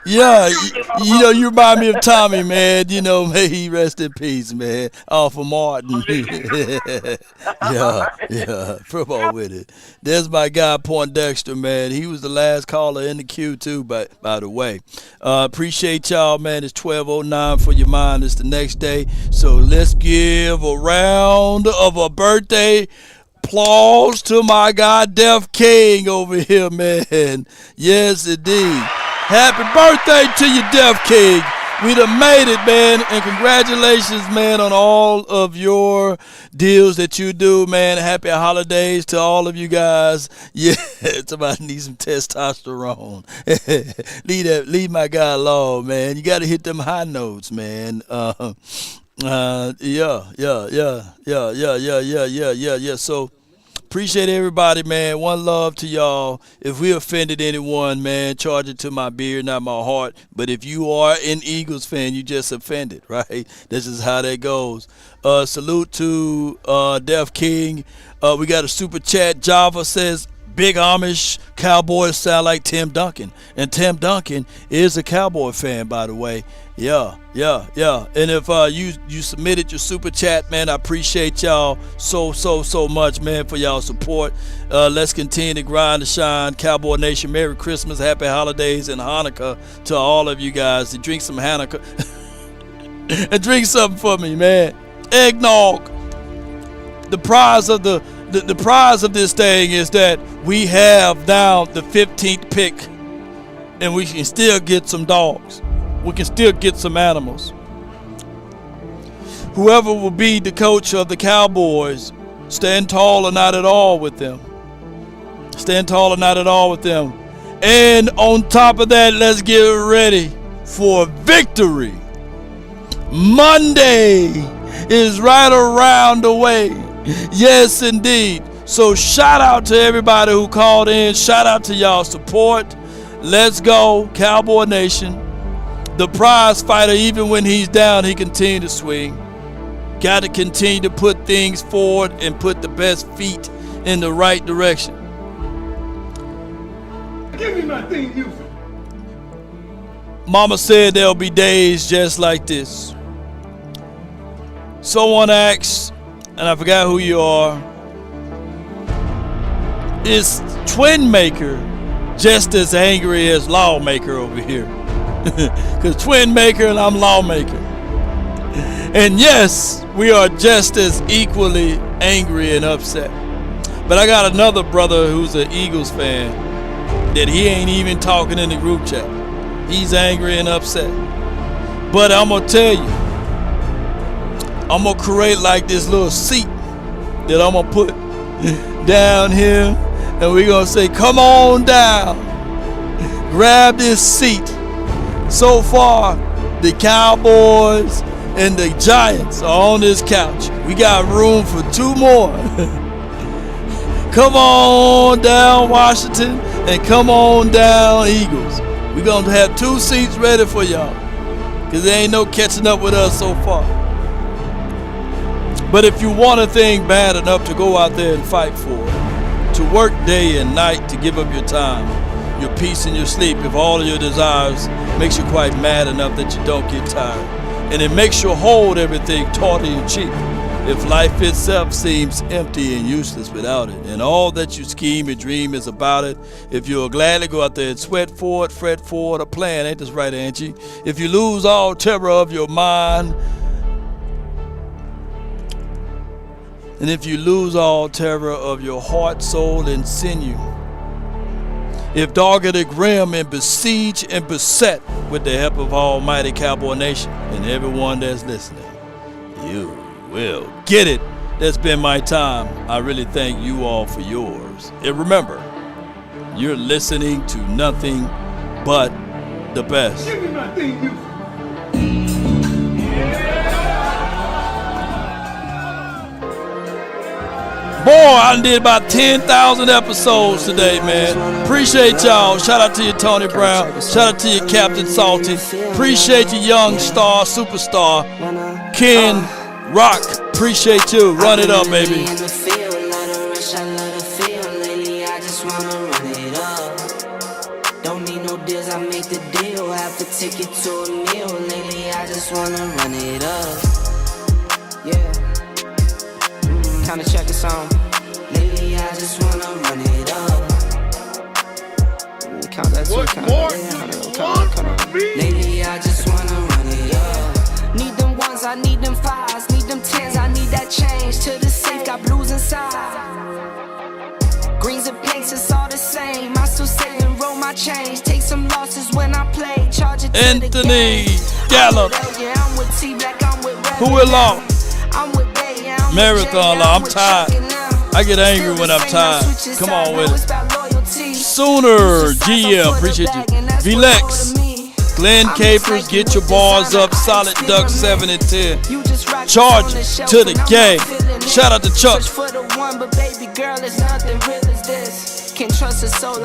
Yeah, you remind me of Tommy, man. May he rest in peace, man. For Martin. Yeah, football with it. There's my guy, Poindexter, man. He was the last caller in the queue, too, by the way. Appreciate y'all, man. It's 12:09 for your mind. It's the next day. So let's give a round of a birthday applause to my guy, Def King over here, man. Yes, indeed. Happy birthday to you, Def King. We done made it, man, and congratulations, man, on all of your deals that you do, man. Happy holidays to all of you guys. Yeah, somebody needs some testosterone. Leave my guy alone, man. You got to hit them high notes, man. Yeah. So appreciate everybody, man. One love to y'all. If we offended anyone, man, charge it to my beard, not my heart. But if you are an Eagles fan, you just offended, right? This is how that goes. Salute to Def King. We got a super chat. Java says, Big Amish Cowboys sound like Tim Duncan. And Tim Duncan is a Cowboy fan, by the way. Yeah. And if you submitted your super chat, man, I appreciate y'all so much, man, for y'all support. Let's continue to grind and shine. Cowboy Nation, Merry Christmas, Happy Holidays, and Hanukkah to all of you guys. To drink some Hanukkah and drink something for me, man. Eggnog. The prize of the prize of this thing is that we have now the 15th pick, and we can still get some dogs. We can still get some animals. Whoever will be the coach of the Cowboys, stand tall or not at all with them. Stand tall or not at all with them. And on top of that, let's get ready for victory. Monday is right around the way. Yes, indeed. So shout out to everybody who called in. Shout out to y'all support. Let's go, Cowboy Nation. The prize fighter, even when he's down, he continue to swing. Got to continue to put things forward and put the best feet in the right direction. Give me my thing, you. Mama said there'll be days just like this. Someone asks, and I forgot who you are, is Twin Maker just as angry as Lawmaker over here? Because Twin Maker and I'm Lawmaker. And yes, we are just as equally angry and upset. But I got another brother who's an Eagles fan that he ain't even talking in the group chat. He's angry and upset. But I'm going to tell you, I'm going to create like this little seat that I'm going to put down here. And we're going to say, come on down. Grab this seat. So far, the Cowboys and the Giants are on this couch. We got room for two more. Come on down, Washington, and come on down, Eagles. We're going to have two seats ready for y'all because there ain't no catching up with us so far. But if you want a thing bad enough to go out there and fight for it, to work day and night, to give up your time, your peace and your sleep, if all of your desires makes you quite mad enough that you don't get tired. And it makes you hold everything tawdry and cheap if life itself seems empty and useless without it. And all that you scheme and dream is about it. If you'll gladly go out there and sweat for it, fret for it, or plan, ain't this right, Angie? If you lose all terror of your mind, and if you lose all terror of your heart, soul, and sinew, if dogged and grim and besieged and beset with the help of Almighty Cowboy Nation and everyone that's listening, you will get it. That's been my time. I really thank you all for yours. And remember, you're listening to nothing but the best. Give me my thing, you. Boy, I did about 10,000 episodes today, man. Appreciate y'all. Shout out to you, Tony Brown. Shout out to you, Captain Salty. Appreciate you, young star, superstar, Ken Rock. Appreciate you. Run it up, baby. Don't need no ticket to a meal. Lately, I just wanna run it up. Yeah. Kinda check a song. Lately, I just wanna run it up. Count that too. Count that. Lately, I just wanna run it up. Need them ones, I need them fives, need them tens, I need that change. To the safe, got blues inside. Greens and pinks, it's all the same. I still save and roll my change. Take some losses when I play. Charge it to Anthony Gallup. Who will long? Marathon law. I'm tired. I get angry when I'm tired. Come on with it. Sooner GM, appreciate you. Vlex, Glenn Capers, get your bars up. Solid Duck 7 and 10. Charge it to the game. Shout out to Chuck.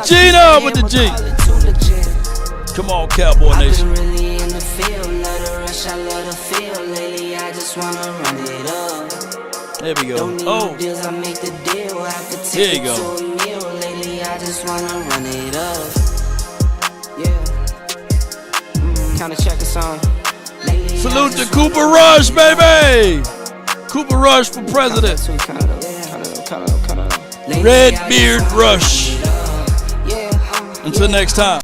Gina with the G. Come on, Cowboy Nation. There we go. Oh, here you go. I just wanna run it up. Yeah. Kinda check a song. Salute to Cooper Rush, baby. Cooper Rush for president. Red Beard Rush. Until next time.